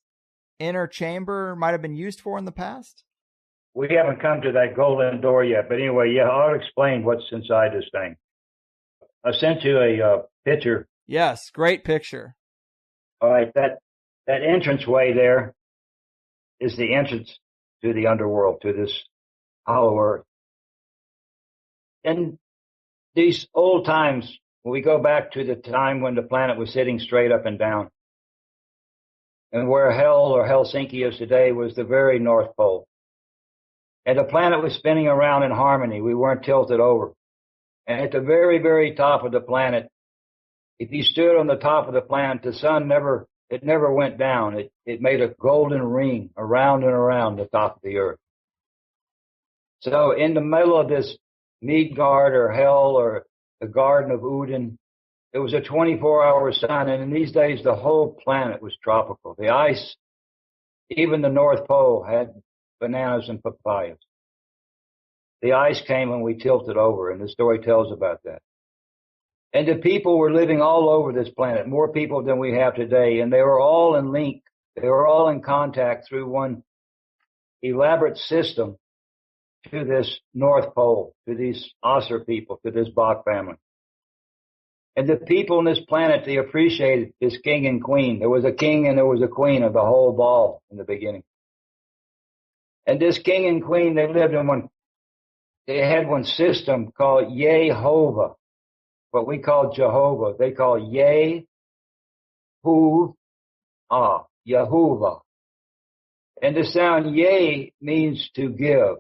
inner chamber might have been used for in the past? We haven't come to that golden door yet, but anyway, yeah, I'll explain what's inside this thing. I sent you a picture. Yes, great picture. All right, that entranceway there is the entrance to the underworld, to this hollow earth. In these old times, when we go back to the time when the planet was sitting straight up and down, and where hell or Helsinki is today was the very North Pole. And the planet was spinning around in harmony. We weren't tilted over. And at the very, very top of the planet, if you stood on the top of the planet, the sun never went down. It made a golden ring around and around the top of the earth. So in the middle of this Midgard or hell or the Garden of Eden, it was a 24-hour sun, and in these days the whole planet was tropical. The ice, even the North Pole, had bananas and papayas. The ice came when we tilted over, and the story tells about that. And the people were living all over this planet, more people than we have today, and they were all in link. They were all in contact through one elaborate system to this North Pole, to these Osser people, to this Bock family. And the people on this planet, they appreciated this king and queen. There was a king and there was a queen of the whole ball in the beginning. And this king and queen, they lived in they had one system called Yehovah, what we call Jehovah. They call Yehovah. And the sound yea means to give.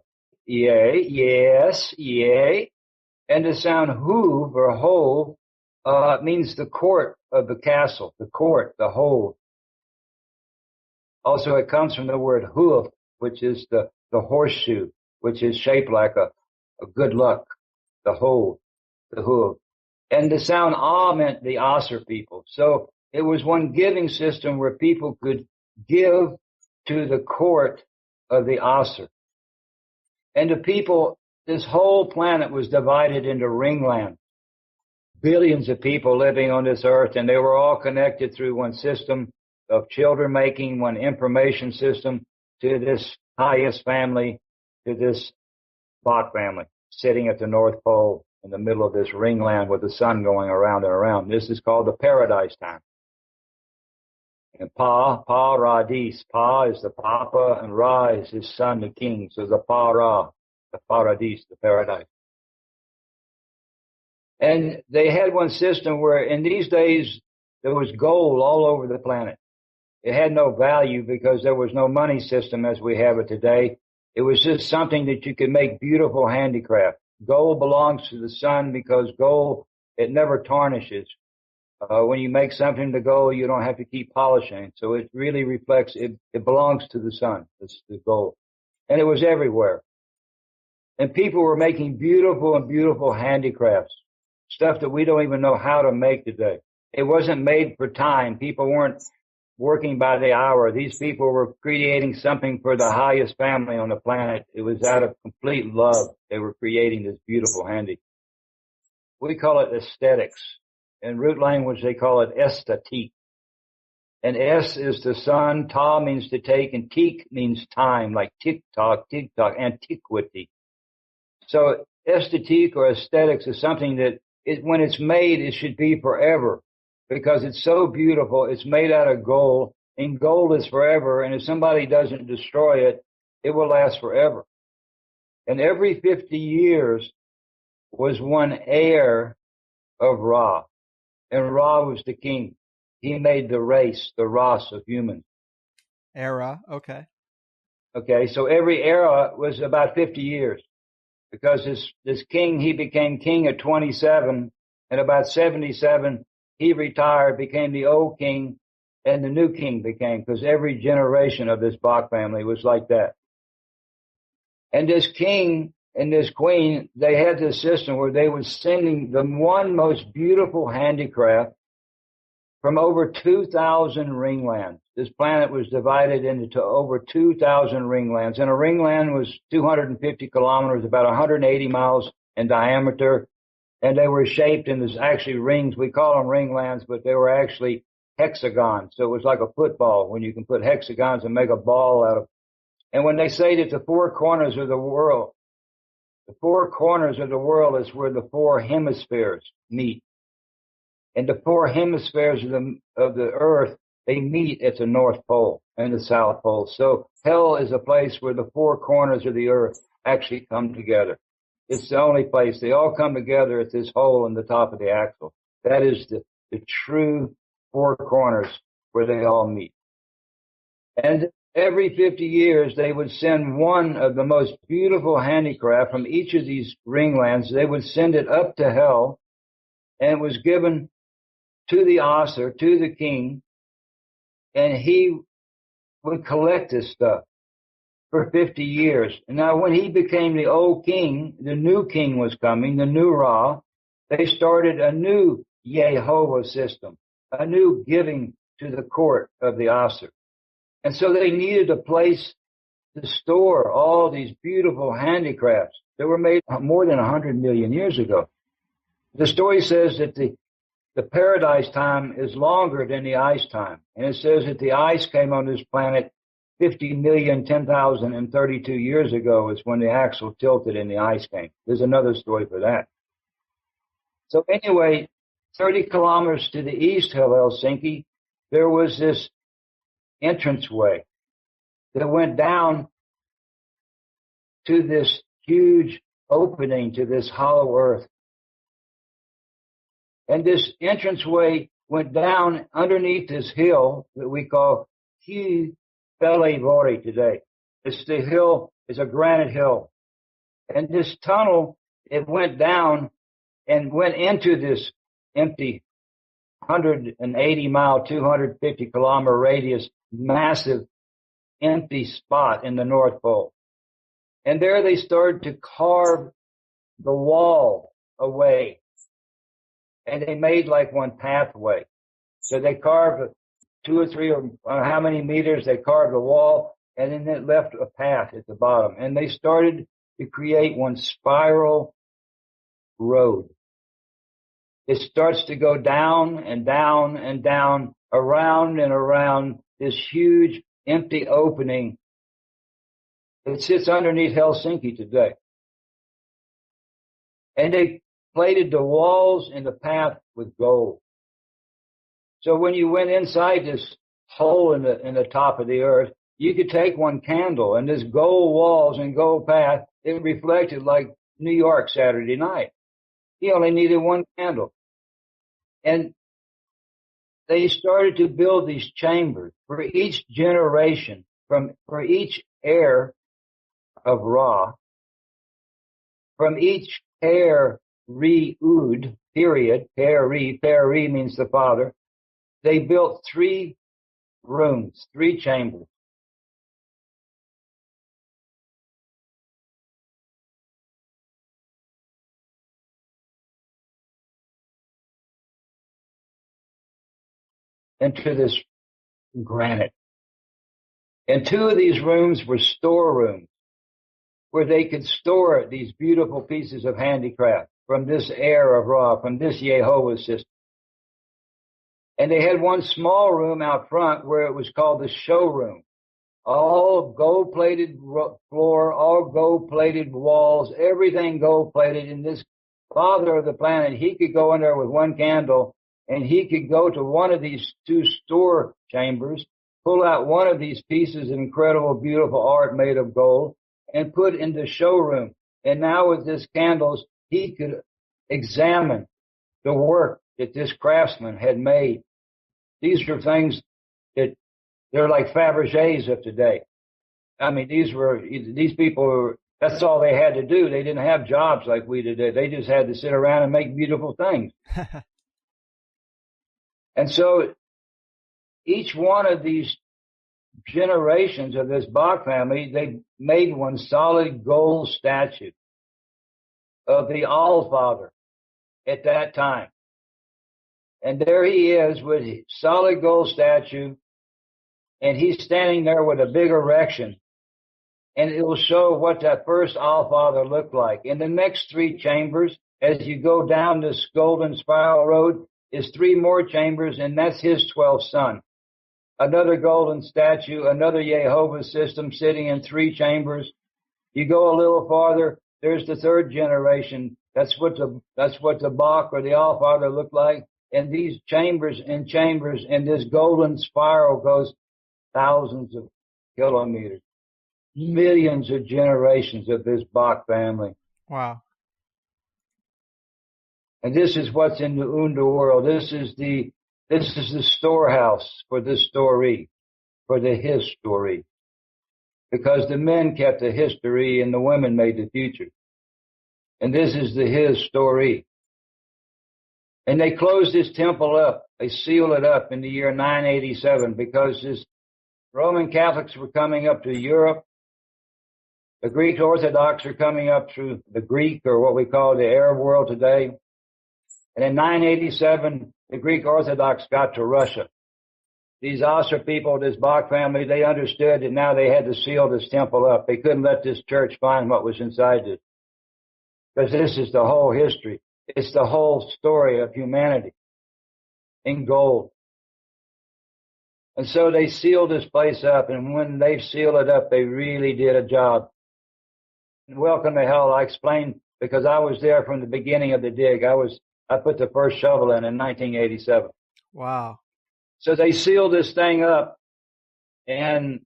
Yea, yes, yea. And the sound huv or ho means the court of the castle, the court, the hold. Also, it comes from the word hoof, which is the horseshoe, which is shaped like a good luck, the hold, the hoof. And the sound ah meant the Osser people. So it was one giving system where people could give to the court of the Osser. And the people, this whole planet was divided into ringland. Billions of people living on this earth, and they were all connected through one system of children making, one information system to this highest family, to this Bock family, sitting at the North Pole in the middle of this ringland with the sun going around and around. This is called the paradise time. And Paradis. Pa is the Papa, and Ra is his son, the king. So the Para, the Paradis, the paradise. And they had one system where in these days there was gold all over the planet. It had no value because there was no money system as we have it today. It was just something that you could make beautiful handicraft. Gold belongs to the sun because gold, it never tarnishes. When you make something to gold, you don't have to keep polishing. So it really reflects, it belongs to the sun, the gold. And it was everywhere. And people were making beautiful and beautiful handicrafts, stuff that we don't even know how to make today. It wasn't made for time. People weren't working by the hour. These people were creating something for the highest family on the planet. It was out of complete love. They were creating this beautiful handy. We call it aesthetics. In root language, they call it estetique. And S is the sun, ta means to take, and teak means time, like tick-tock, antiquity. So estetique or aesthetics is something that when it's made, it should be forever because it's so beautiful. It's made out of gold, and gold is forever. And if somebody doesn't destroy it, it will last forever. And every 50 years was one heir of Ra. And Ra was the king. He made the race, the Ras of humans. Era, okay. Okay, so every era was about 50 years. Because this king, he became king at 27, and about 77, he retired, became the old king, and the new king became, because every generation of this Bock family was like that. And this king and this queen, they had this system where they were sending the one most beautiful handicraft from over 2,000 ringlands. This planet was divided into over 2,000 ringlands, and a ringland was 250 kilometers, about 180 miles in diameter, and they were shaped in this actually rings. We call them ringlands, but they were actually hexagons. So it was like a football when you can put hexagons and make a ball out of. And when they say that the four corners of the world is where the four hemispheres meet. And the four hemispheres of the earth, they meet at the North Pole and the South Pole. So hell is a place where the four corners of the earth actually come together. It's the only place. They all come together at this hole in the top of the axle. That is the true four corners where they all meet. And every 50 years, they would send one of the most beautiful handicraft from each of these ringlands. They would send it up to hell, and it was given to the Osser, to the king, and he would collect this stuff. for 50 years. And now when he became the old king, the new king was coming, the new Ra, they started a new Yehovah system, a new giving to the court of the Asur. And so they needed a place to store all these beautiful handicrafts that were made more than 100 million years ago. The story says that the paradise time is longer than the ice time. And it says that the ice came on this planet 50,010,032 years ago is when the axle tilted and the ice came. There's another story for that. So anyway, 30 kilometers to the east of Helsinki, there was this entranceway that went down to this huge opening to this hollow earth. And this entranceway went down underneath this hill that we call Higherside today. It's the hill, it's a granite hill. And this tunnel, it went down and went into this empty 180 mile, 250 kilometer radius, massive empty spot in the North Pole. And there they started to carve the wall away. And they made like one pathway. So they carved 2 or 3 or how many meters, they carved the wall, and then it left a path at the bottom. And they started to create one spiral road. It starts to go down and down and down, around and around this huge empty opening that sits underneath Helsinki today. And they plated the walls and the path with gold. So when you went inside this hole in the top of the earth, you could take one candle, and this gold walls and gold path, it reflected like New York Saturday night. He only needed one candle. And they started to build these chambers for each generation, for each heir of Ra, from each heir Re-ud, period, Peri means the father. They built 3 rooms, 3 chambers. Into this granite. And 2 of these rooms were storerooms where they could store these beautiful pieces of handicraft from this heir of Ra, from this Yehovah system. And they had one small room out front where it was called the showroom. All gold-plated floor, all gold-plated walls, everything gold-plated. And this father of the planet, he could go in there with one candle, and he could go to one of these 2 store chambers, pull out one of these pieces of incredible, beautiful art made of gold, and put in the showroom. And now with this candles, he could examine the work that this craftsman had made. These are things that they're like Fabergés of today. I mean, these people, that's all they had to do. They didn't have jobs like we did. They just had to sit around and make beautiful things. And so each one of these generations of this Bock family, they made one solid gold statue of the Allfather at that time. And there he is with a solid gold statue, and he's standing there with a big erection. And it will show what that first Allfather looked like. In the next 3 chambers, as you go down this golden spiral road, is 3 more chambers, and that's his 12th son. Another golden statue, another Yehovah system sitting in 3 chambers. You go a little farther, there's the 3rd generation. That's what the Bock or the Allfather looked like. And these chambers and chambers, and this golden spiral goes thousands of kilometers, millions of generations of this Bock family. Wow. And this is what's in the underworld. This is the storehouse for this story, for the his story. Because the men kept the history and the women made the future. And this is the his story. And they closed this temple up. They sealed it up in the year 987 because this Roman Catholics were coming up to Europe The Greek Orthodox are coming up through the Greek, or what we call the Arab world today. And in 987, the Greek Orthodox got to Russia. These Asher people, this Bock family, they understood that now they had to seal this temple up. They couldn't let this church find what was inside it. Because this is the whole history. It's the whole story of humanity in gold. And so they sealed this place up, and when they sealed it up, they really did a job. Welcome to Hell, I explained, because I was there from the beginning of the dig. I put the first shovel in 1987. Wow. So they sealed this thing up, and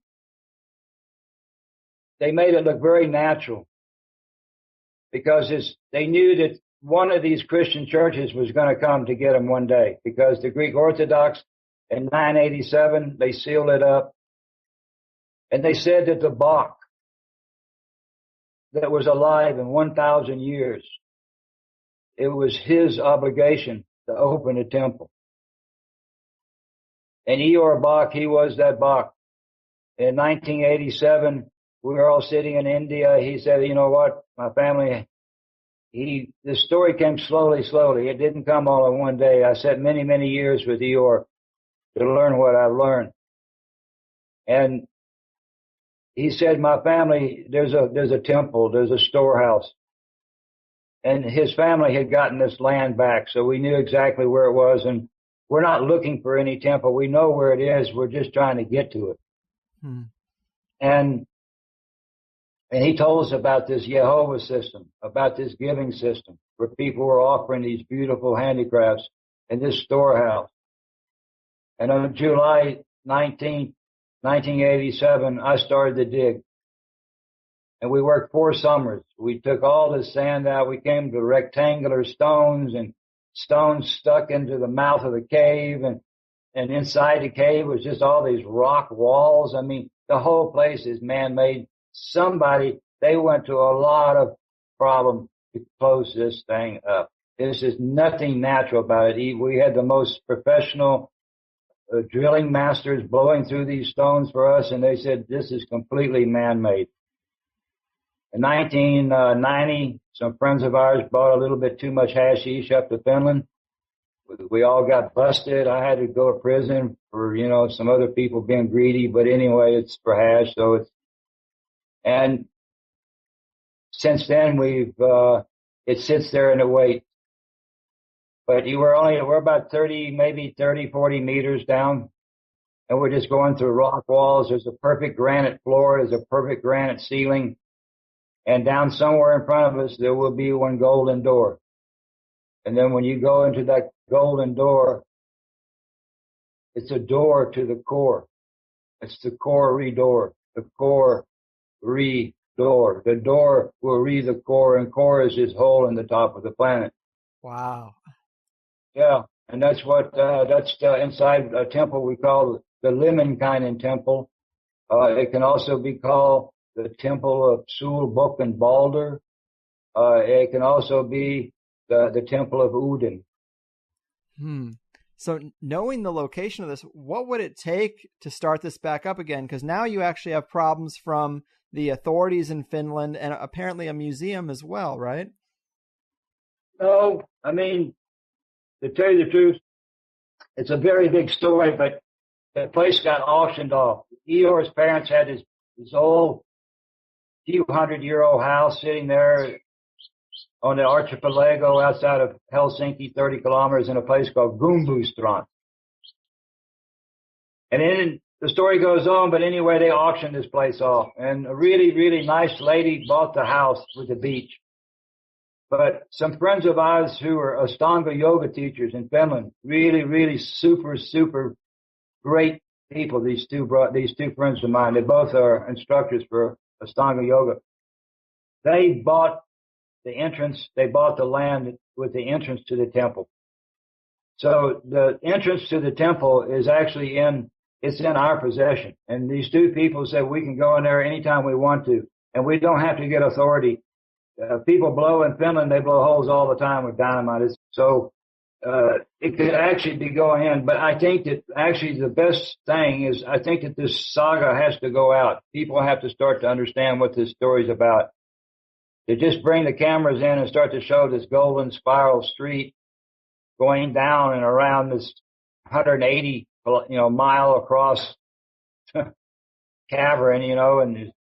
they made it look very natural, because they knew that one of these Christian churches was going to come to get them one day, because the Greek Orthodox in 987, they sealed it up, and they said that the Bock that was alive in 1,000 years, it was his obligation to open the temple. And Eeyore Bock, he was that Bock. In 1987, we were all sitting in India. He said, you know what, my family, the story came slowly. It didn't come all in one day. I spent many, many years with Eeyore to learn what I've learned. And he said, my family, there's a temple, there's a storehouse. And his family had gotten this land back, so we knew exactly where it was. And we're not looking for any temple. We know where it is. We're just trying to get to it. And he told us about this Jehovah system, about this giving system, where people were offering these beautiful handicrafts in this storehouse. And on July 19th, 1987, I started the dig. And we worked 4 summers. We took all the sand out. We came to rectangular stones, and stones stuck into the mouth of the cave. And inside the cave was just all these rock walls. I mean, the whole place is man-made. They went to a lot of problem to close this thing up. There's just nothing natural about it. We had the most professional drilling masters blowing through these stones for us, and they said this is completely man-made. In 1990, some friends of ours bought a little bit too much hashish up to Finland. We all got busted. I had to go to prison for, some other people being greedy, but anyway, it's for hash, and since then it sits there and it waits. But we're about 40 meters down, and we're just going through rock walls. There's a perfect granite floor. There's a perfect granite ceiling. And down somewhere in front of us, there will be one golden door. And then when you go into that golden door, it's a door to the core. It's the core door. The core door. The door will read the core, and core is this hole in the top of the planet. Wow. Yeah, and that's inside a temple we call the Lemminkainen temple. It can also be called the temple of Sul, Bock, and Balder. It can also be the temple of Odin. So knowing the location of this, what would it take to start this back up again? Because now you actually have problems from the authorities in Finland and apparently a museum as well, right? No, I mean, to tell you the truth, it's a very big story, but the place got auctioned off. Eeyore's parents had this old few 100-year-old house sitting there on the archipelago outside of Helsinki, 30 kilometers, in a place called Gumbustrand. And then the story goes on, but anyway, they auctioned this place off. And a really, really nice lady bought the house with the beach. But some friends of ours who are Ashtanga yoga teachers in Finland, really, really super, super great people, these two friends of mine, they both are instructors for Ashtanga yoga. They bought the land with the entrance to the temple. So the entrance to the temple is actually in our possession. And these two people said we can go in there anytime we want to, and we don't have to get authority. People blow in Finland, they blow holes all the time with dynamite. So it could actually be going in. But I think that actually the best thing is I think that this saga has to go out. People have to start to understand what this story's about. To just bring the cameras in and start to show this golden spiral street going down and around this 180, mile across cavern, and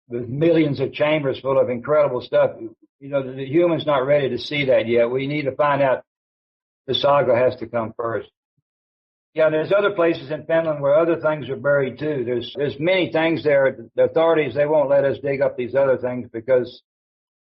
with millions of chambers full of incredible stuff. The human's not ready to see that yet. We need to find out. The saga has to come first. Yeah, there's other places in Finland where other things are buried too. There's many things there. The authorities, they won't let us dig up these other things because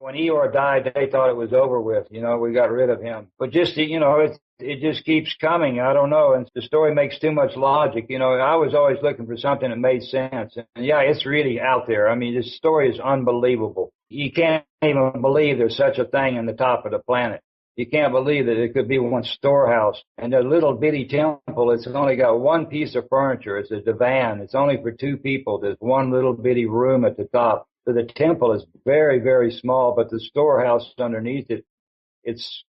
when Eeyore died, they thought it was over with. We got rid of him. But just, it just keeps coming. I don't know. And the story makes too much logic. I was always looking for something that made sense. And yeah, it's really out there. I mean, this story is unbelievable. You can't even believe there's such a thing in the top of the planet. You can't believe that it could be one storehouse. And the little bitty temple, it's only got one piece of furniture. It's a divan. It's only for two people. There's one little bitty room at the top. So the temple is very, very small, but the storehouse underneath it, it's,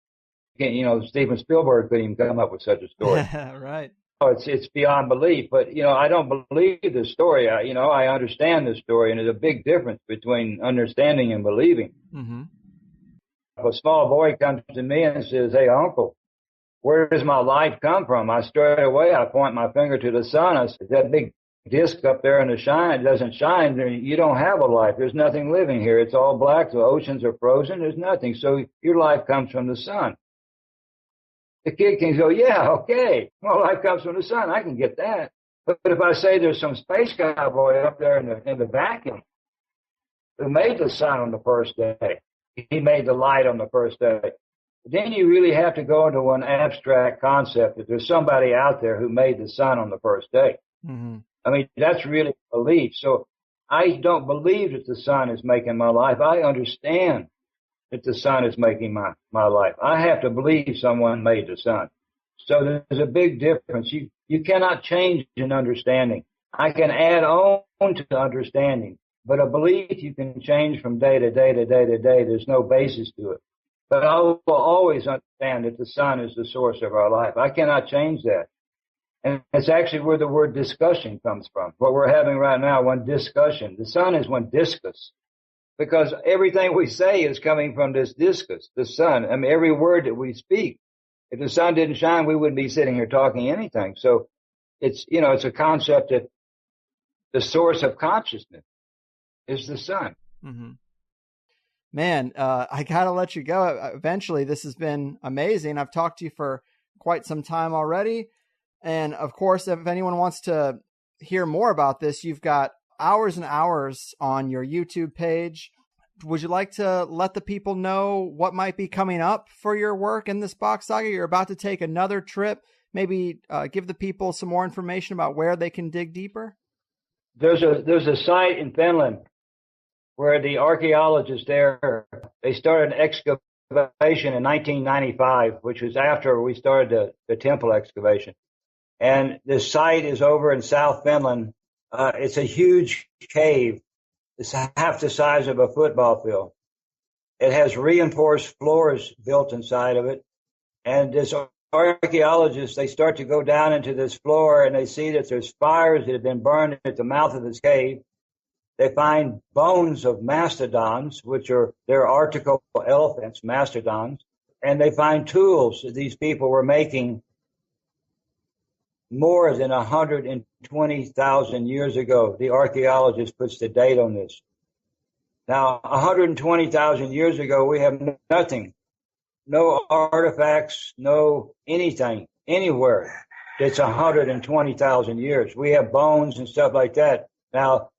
Steven Spielberg couldn't even come up with such a story. Right. It's beyond belief, but, I don't believe the story. I understand the story, and there's a big difference between understanding and believing. Mm-hmm. A small boy comes to me and says, "Hey, uncle, where does my life come from?" I straight away, I point my finger to the sun. I said, "That big disc up there in the shine, it doesn't shine. You don't have a life. There's nothing living here. It's all black. The oceans are frozen. There's nothing. So your life comes from the sun." The kid can go, "Yeah, okay. My life comes from the sun. I can get that." But if I say there's some space cowboy up there in the vacuum who made the sun on the first day, he made the light on the first day, then you really have to go into an abstract concept that there's somebody out there who made the sun on the first day. Mm-hmm. I mean, that's really belief. So I don't believe that the sun is making my life. I understand that the sun is making my life. I have to believe someone made the sun. So there's a big difference. You cannot change an understanding. I can add on to the understanding, but a belief you can change from day to day to day to day. There's no basis to it. But I will always understand that the sun is the source of our life. I cannot change that. And it's actually where the word discussion comes from. What we're having right now, one discussion. The sun is one discus. Because everything we say is coming from this discus, the sun. I mean, every word that we speak. If the sun didn't shine, we wouldn't be sitting here talking anything. So it's, it's a concept that the source of consciousness is the sun. Mm-hmm. Man, I got to let you go. Eventually, this has been amazing. I've talked to you for quite some time already. And of course, if anyone wants to hear more about this, you've got hours and hours on your YouTube page. Would you like to let the people know what might be coming up for your work in this Bock Saga? You're about to take another trip. Maybe give the people some more information about where they can dig deeper. There's a site in Finland where the archaeologists there, they started an excavation in 1995, which was after we started the temple excavation. And this site is over in South Finland. It's a huge cave. It's half the size of a football field. It has reinforced floors built inside of it. And this archaeologists, they start to go down into this floor and they see that there's fires that have been burned at the mouth of this cave. They find bones of mastodons, they're arctical elephants, mastodons. And they find tools that these people were making more than 120,000 years ago. The archaeologist puts the date on this. Now, 120,000 years ago, we have nothing, no artifacts, no anything, anywhere that's 120,000 years. We have bones and stuff like that. Now,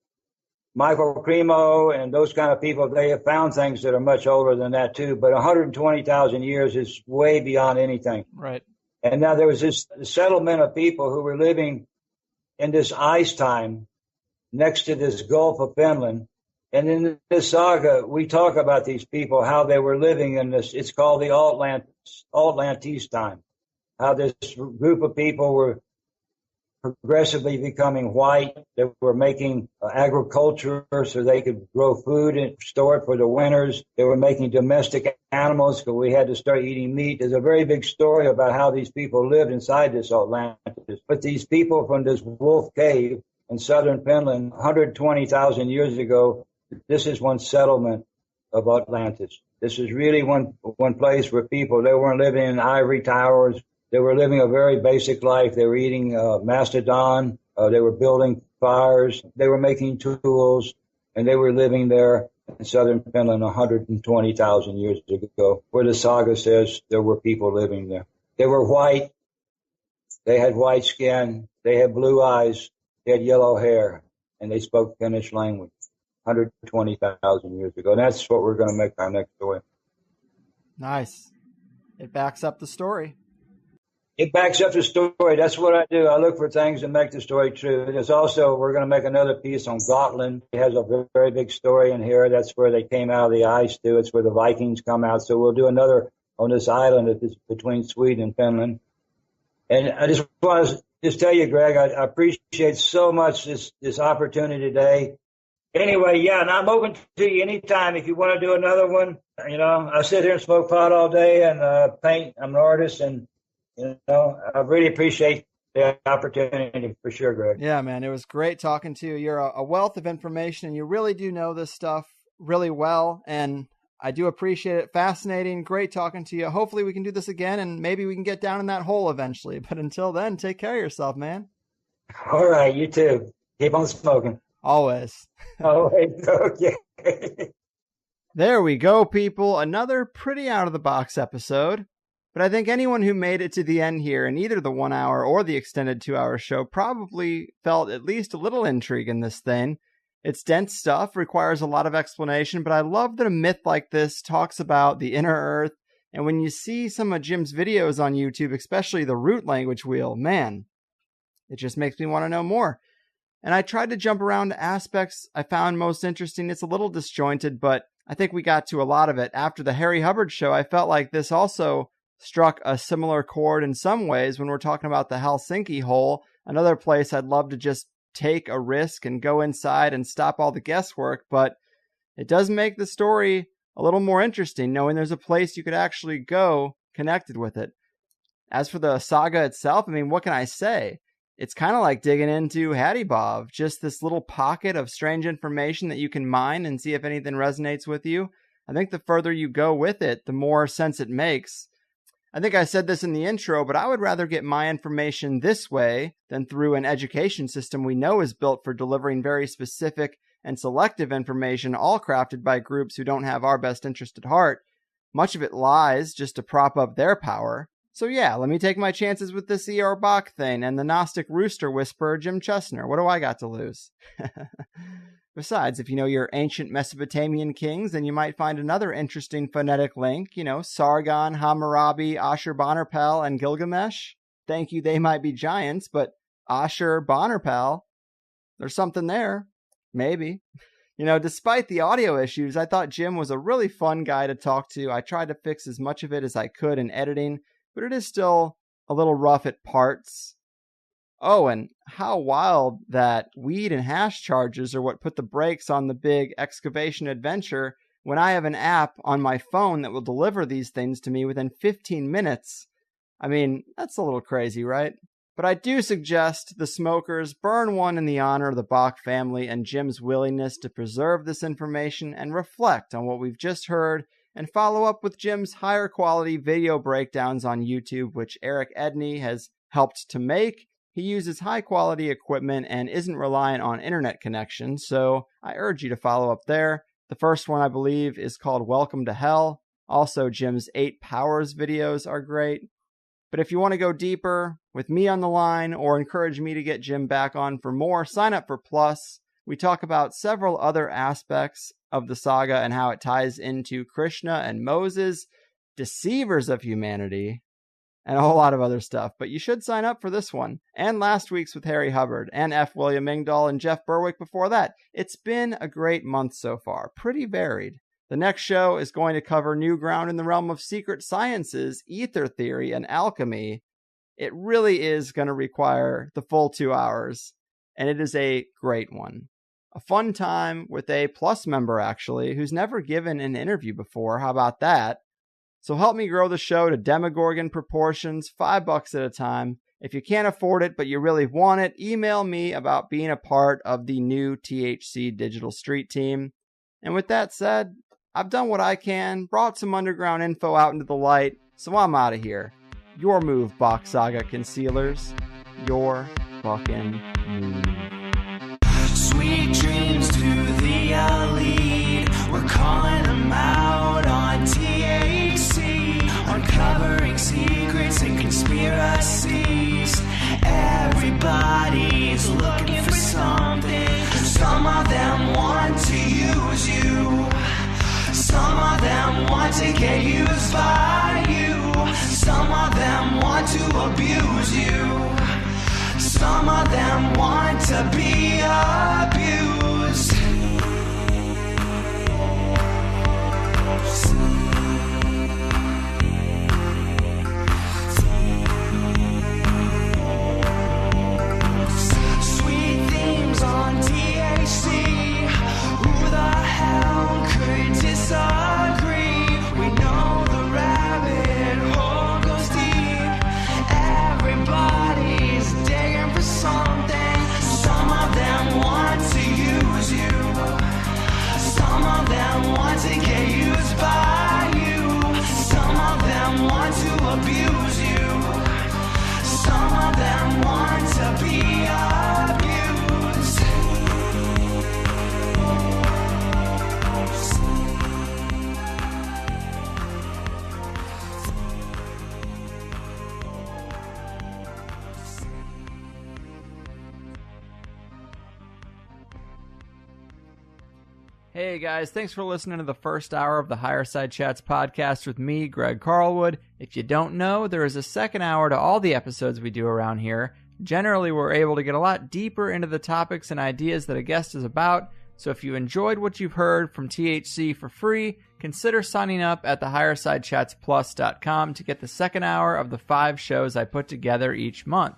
Michael Cremo and those kind of people, they have found things that are much older than that too, but 120,000 years is way beyond anything. Right. And now there was this settlement of people who were living in this ice time next to this Gulf of Finland. And in this saga, we talk about these people, how they were living in this, it's called the Atlantis time, how this group of people were progressively becoming white. They were making agriculture so they could grow food and store it for the winters. They were making domestic animals because we had to start eating meat. There's a very big story about how these people lived inside this Atlantis. But these people from this wolf cave in southern Finland, 120,000 years ago, this is one settlement of Atlantis. This is really one place where people, they weren't living in ivory towers. They were living a very basic life. They were eating mastodon. They were building fires. They were making tools, and they were living there in southern Finland 120,000 years ago, where the saga says there were people living there. They were white. They had white skin. They had blue eyes. They had yellow hair, and they spoke Finnish language 120,000 years ago. And that's what we're going to make our next story. Nice. It backs up the story. It backs up the story. That's what I do. I look for things that make the story true. There's also, we're going to make another piece on Gotland. It has a very, very big story in here. That's where they came out of the ice, too. It's where the Vikings come out. So we'll do another on this island that's between Sweden and Finland. And I just want to just tell you, Greg, I appreciate so much this opportunity today. Anyway, yeah, and I'm open to you anytime if you want to do another one. You know, I sit here and smoke pot all day and paint. I'm an artist, and you know, I really appreciate the opportunity for sure, Greg. Yeah, man, it was great talking to you. You're a wealth of information, and you really do know this stuff really well, and I do appreciate it. Fascinating. Great talking to you. Hopefully we can do this again, and maybe we can get down in that hole eventually. But until then, take care of yourself, man. All right, you too. Keep on smoking. Always. Always. Okay. There we go, people. Another pretty out-of-the-box episode. But I think anyone who made it to the end here in either the 1 hour or the extended 2 hour show probably felt at least a little intrigue in this thing. It's dense stuff, requires a lot of explanation, but I love that a myth like this talks about the inner earth. And when you see some of Jim's videos on YouTube, especially the root language wheel, man, it just makes me want to know more. And I tried to jump around to aspects I found most interesting. It's a little disjointed, but I think we got to a lot of it. After the Harry Hubbard show, I felt like this also struck a similar chord in some ways when we're talking about the Helsinki hole, another place I'd love to just take a risk and go inside and stop all the guesswork, but it does make the story a little more interesting knowing there's a place you could actually go connected with it. As for the saga itself, I mean, what can I say? It's kind of like digging into Hattibov, just this little pocket of strange information that you can mine and see if anything resonates with you. I think the further you go with it, the more sense it makes. I think I said this in the intro, but I would rather get my information this way than through an education system we know is built for delivering very specific and selective information, all crafted by groups who don't have our best interest at heart. Much of it lies just to prop up their power. So yeah, let me take my chances with this E.R. Bock thing and the Gnostic rooster whisperer Jim Chesnar. What do I got to lose? Besides, if you know your ancient Mesopotamian kings, then you might find another interesting phonetic link. You know, Sargon, Hammurabi, Ashurbanipal, and Gilgamesh. Thank you, they might be giants, but Ashurbanipal, there's something there. Maybe. You know, despite the audio issues, I thought Jim was a really fun guy to talk to. I tried to fix as much of it as I could in editing, but it is still a little rough at parts. Oh, and how wild that weed and hash charges are what put the brakes on the big excavation adventure when I have an app on my phone that will deliver these things to me within 15 minutes. I mean, that's a little crazy, right? But I do suggest the smokers burn one in the honor of the Bock family and Jim's willingness to preserve this information and reflect on what we've just heard and follow up with Jim's higher quality video breakdowns on YouTube, which Eric Edney has helped to make. He uses high quality equipment and isn't reliant on internet connection, so I urge you to follow up there. The first one, I believe, is called Welcome to Hell. Also, Jim's 8 Powers videos are great. But if you want to go deeper with me on the line or encourage me to get Jim back on for more, sign up for Plus. We talk about several other aspects of the saga and how it ties into Krishna and Moses, deceivers of humanity, and a whole lot of other stuff. But you should sign up for this one, and last week's with Harry Hubbard, and F. William Engdahl, and Jeff Berwick before that. It's been a great month so far, pretty varied. The next show is going to cover new ground in the realm of secret sciences, ether theory, and alchemy. it really is going to require the full 2 hours, and it is a great one. A fun time with a Plus member, actually, who's never given an interview before. How about that? So help me grow the show to Demogorgon proportions, $5 at a time. If you can't afford it, but you really want it, email me about being a part of the new THC Digital Street team. And with that said, I've done what I can, brought some underground info out into the light, so I'm out of here. Your move, Bock Saga concealers. Your fucking move. Sweet dreams to the elite. We're calling them out on THC, uncovering secrets and conspiracies. Everybody's looking for something. Some of them want to use you. Some of them want to get used by you. Some of them want to abuse you. Some of them want to be abused. Sweet themes on THC. Who the hell could disagree? We know the rabbit hole goes deep. Everybody's digging for something. Some of them want to use you. Some of them want to get used by you. Some of them want to abuse you. Some of them want to be abused. Hey guys, thanks for listening to the first hour of the Higherside Chats podcast with me, Greg Carlwood. If you don't know, there is a second hour to all the episodes we do around here. Generally, we're able to get a lot deeper into the topics and ideas that a guest is about, so if you enjoyed what you've heard from THC for free, consider signing up at the HighersideChatsPlus.com to get the second hour of the 5 shows I put together each month.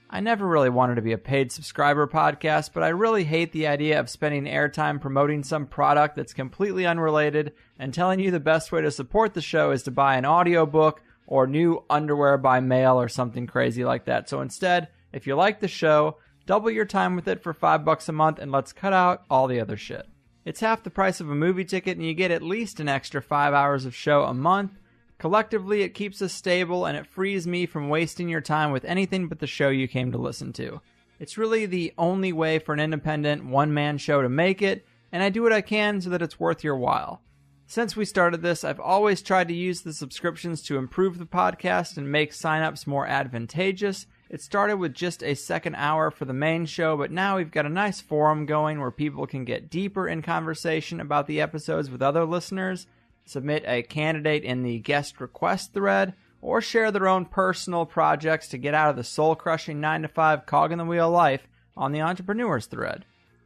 I never really wanted to be a paid subscriber podcast, but I really hate the idea of spending airtime promoting some product that's completely unrelated and telling you the best way to support the show is to buy an audiobook or new underwear by mail or something crazy like that. So instead, if you like the show, double your time with it for $5 a month and let's cut out all the other shit. It's half the price of a movie ticket and you get at least an extra 5 hours of show a month. Collectively, it keeps us stable, and it frees me from wasting your time with anything but the show you came to listen to. It's really the only way for an independent, one-man show to make it, and I do what I can so that it's worth your while. Since we started this, I've always tried to use the subscriptions to improve the podcast and make signups more advantageous. It started with just a second hour for the main show, but now we've got a nice forum going where people can get deeper in conversation about the episodes with other listeners, submit a candidate in the guest request thread, or share their own personal projects to get out of the soul-crushing 9-to-5 cog-in-the-wheel life on the entrepreneurs thread.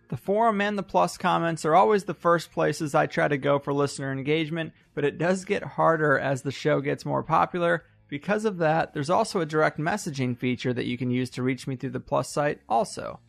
The forum and the plus comments are always the first places I try to go for listener engagement, but it does get harder as the show gets more popular. Because of that, there's also a direct messaging feature that you can use to reach me through the plus site also.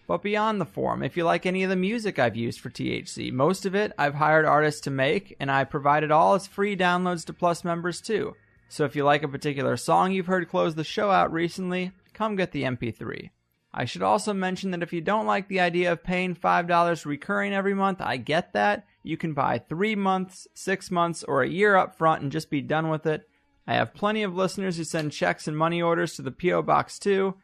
But beyond the forum, if you like any of the music I've used for THC, most of it I've hired artists to make, and I provide it all as free downloads to Plus members too. So if you like a particular song you've heard close the show out recently, come get the MP3. I should also mention that if you don't like the idea of paying $5 recurring every month, I get that. You can buy 3 months, 6 months, or a year up front and just be done with it. I have plenty of listeners who send checks and money orders to the P.O. Box too.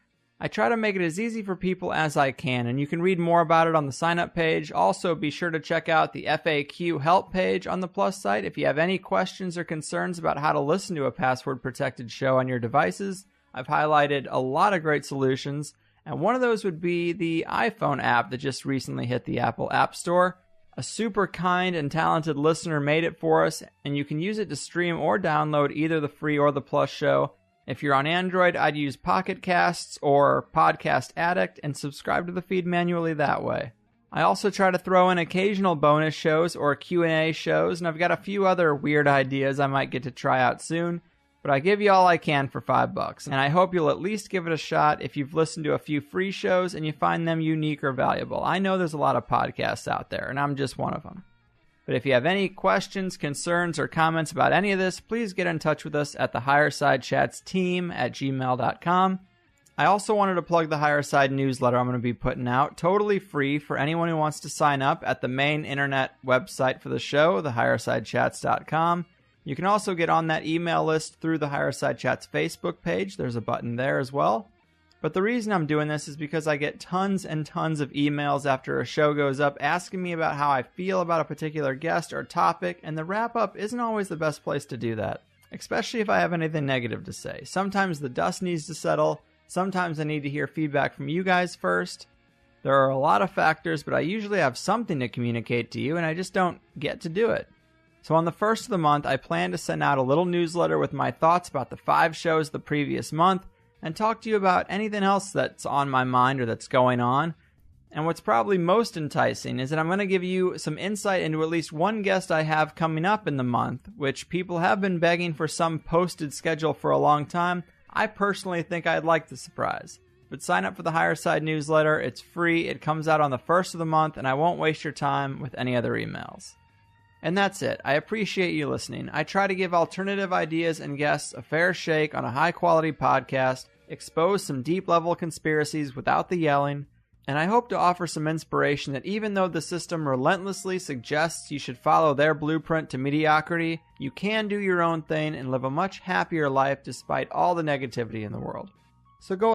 I try to make it as easy for people as I can, and you can read more about it on the sign-up page. Also, be sure to check out the FAQ help page on the Plus site if you have any questions or concerns about how to listen to a password-protected show on your devices. I've highlighted a lot of great solutions, and one of those would be the iPhone app that just recently hit the Apple App Store. A super kind and talented listener made it for us, and you can use it to stream or download either the free or the Plus show. If you're on Android, I'd use Pocket Casts or Podcast Addict and subscribe to the feed manually that way. I also try to throw in occasional bonus shows or Q&A shows, and I've got a few other weird ideas I might get to try out soon. But I give you all I can for $5, and I hope you'll at least give it a shot if you've listened to a few free shows and you find them unique or valuable. I know there's a lot of podcasts out there, and I'm just one of them. But if you have any questions, concerns, or comments about any of this, please get in touch with us at the HighersideChats team at gmail.com. I also wanted to plug the Higherside newsletter I'm going to be putting out, totally free for anyone who wants to sign up at the main internet website for the show, theHighersideChats.com. You can also get on that email list through the Higherside Chats Facebook page. There's a button there as well. But the reason I'm doing this is because I get tons and tons of emails after a show goes up asking me about how I feel about a particular guest or topic, and the wrap-up isn't always the best place to do that, especially if I have anything negative to say. Sometimes the dust needs to settle. Sometimes I need to hear feedback from you guys first. There are a lot of factors, but I usually have something to communicate to you, and I just don't get to do it. So on the first of the month, I plan to send out a little newsletter with my thoughts about the 5 shows the previous month and talk to you about anything else that's on my mind or that's going on. And what's probably most enticing is that I'm going to give you some insight into at least one guest I have coming up in the month, which people have been begging for some posted schedule for a long time. I personally think I'd like the surprise. But sign up for the Higherside newsletter. It's free. It comes out on the first of the month, and I won't waste your time with any other emails. And that's it. I appreciate you listening. I try to give alternative ideas and guests a fair shake on a high-quality podcast, expose some deep-level conspiracies without the yelling, and I hope to offer some inspiration that even though the system relentlessly suggests you should follow their blueprint to mediocrity, you can do your own thing and live a much happier life despite all the negativity in the world. So go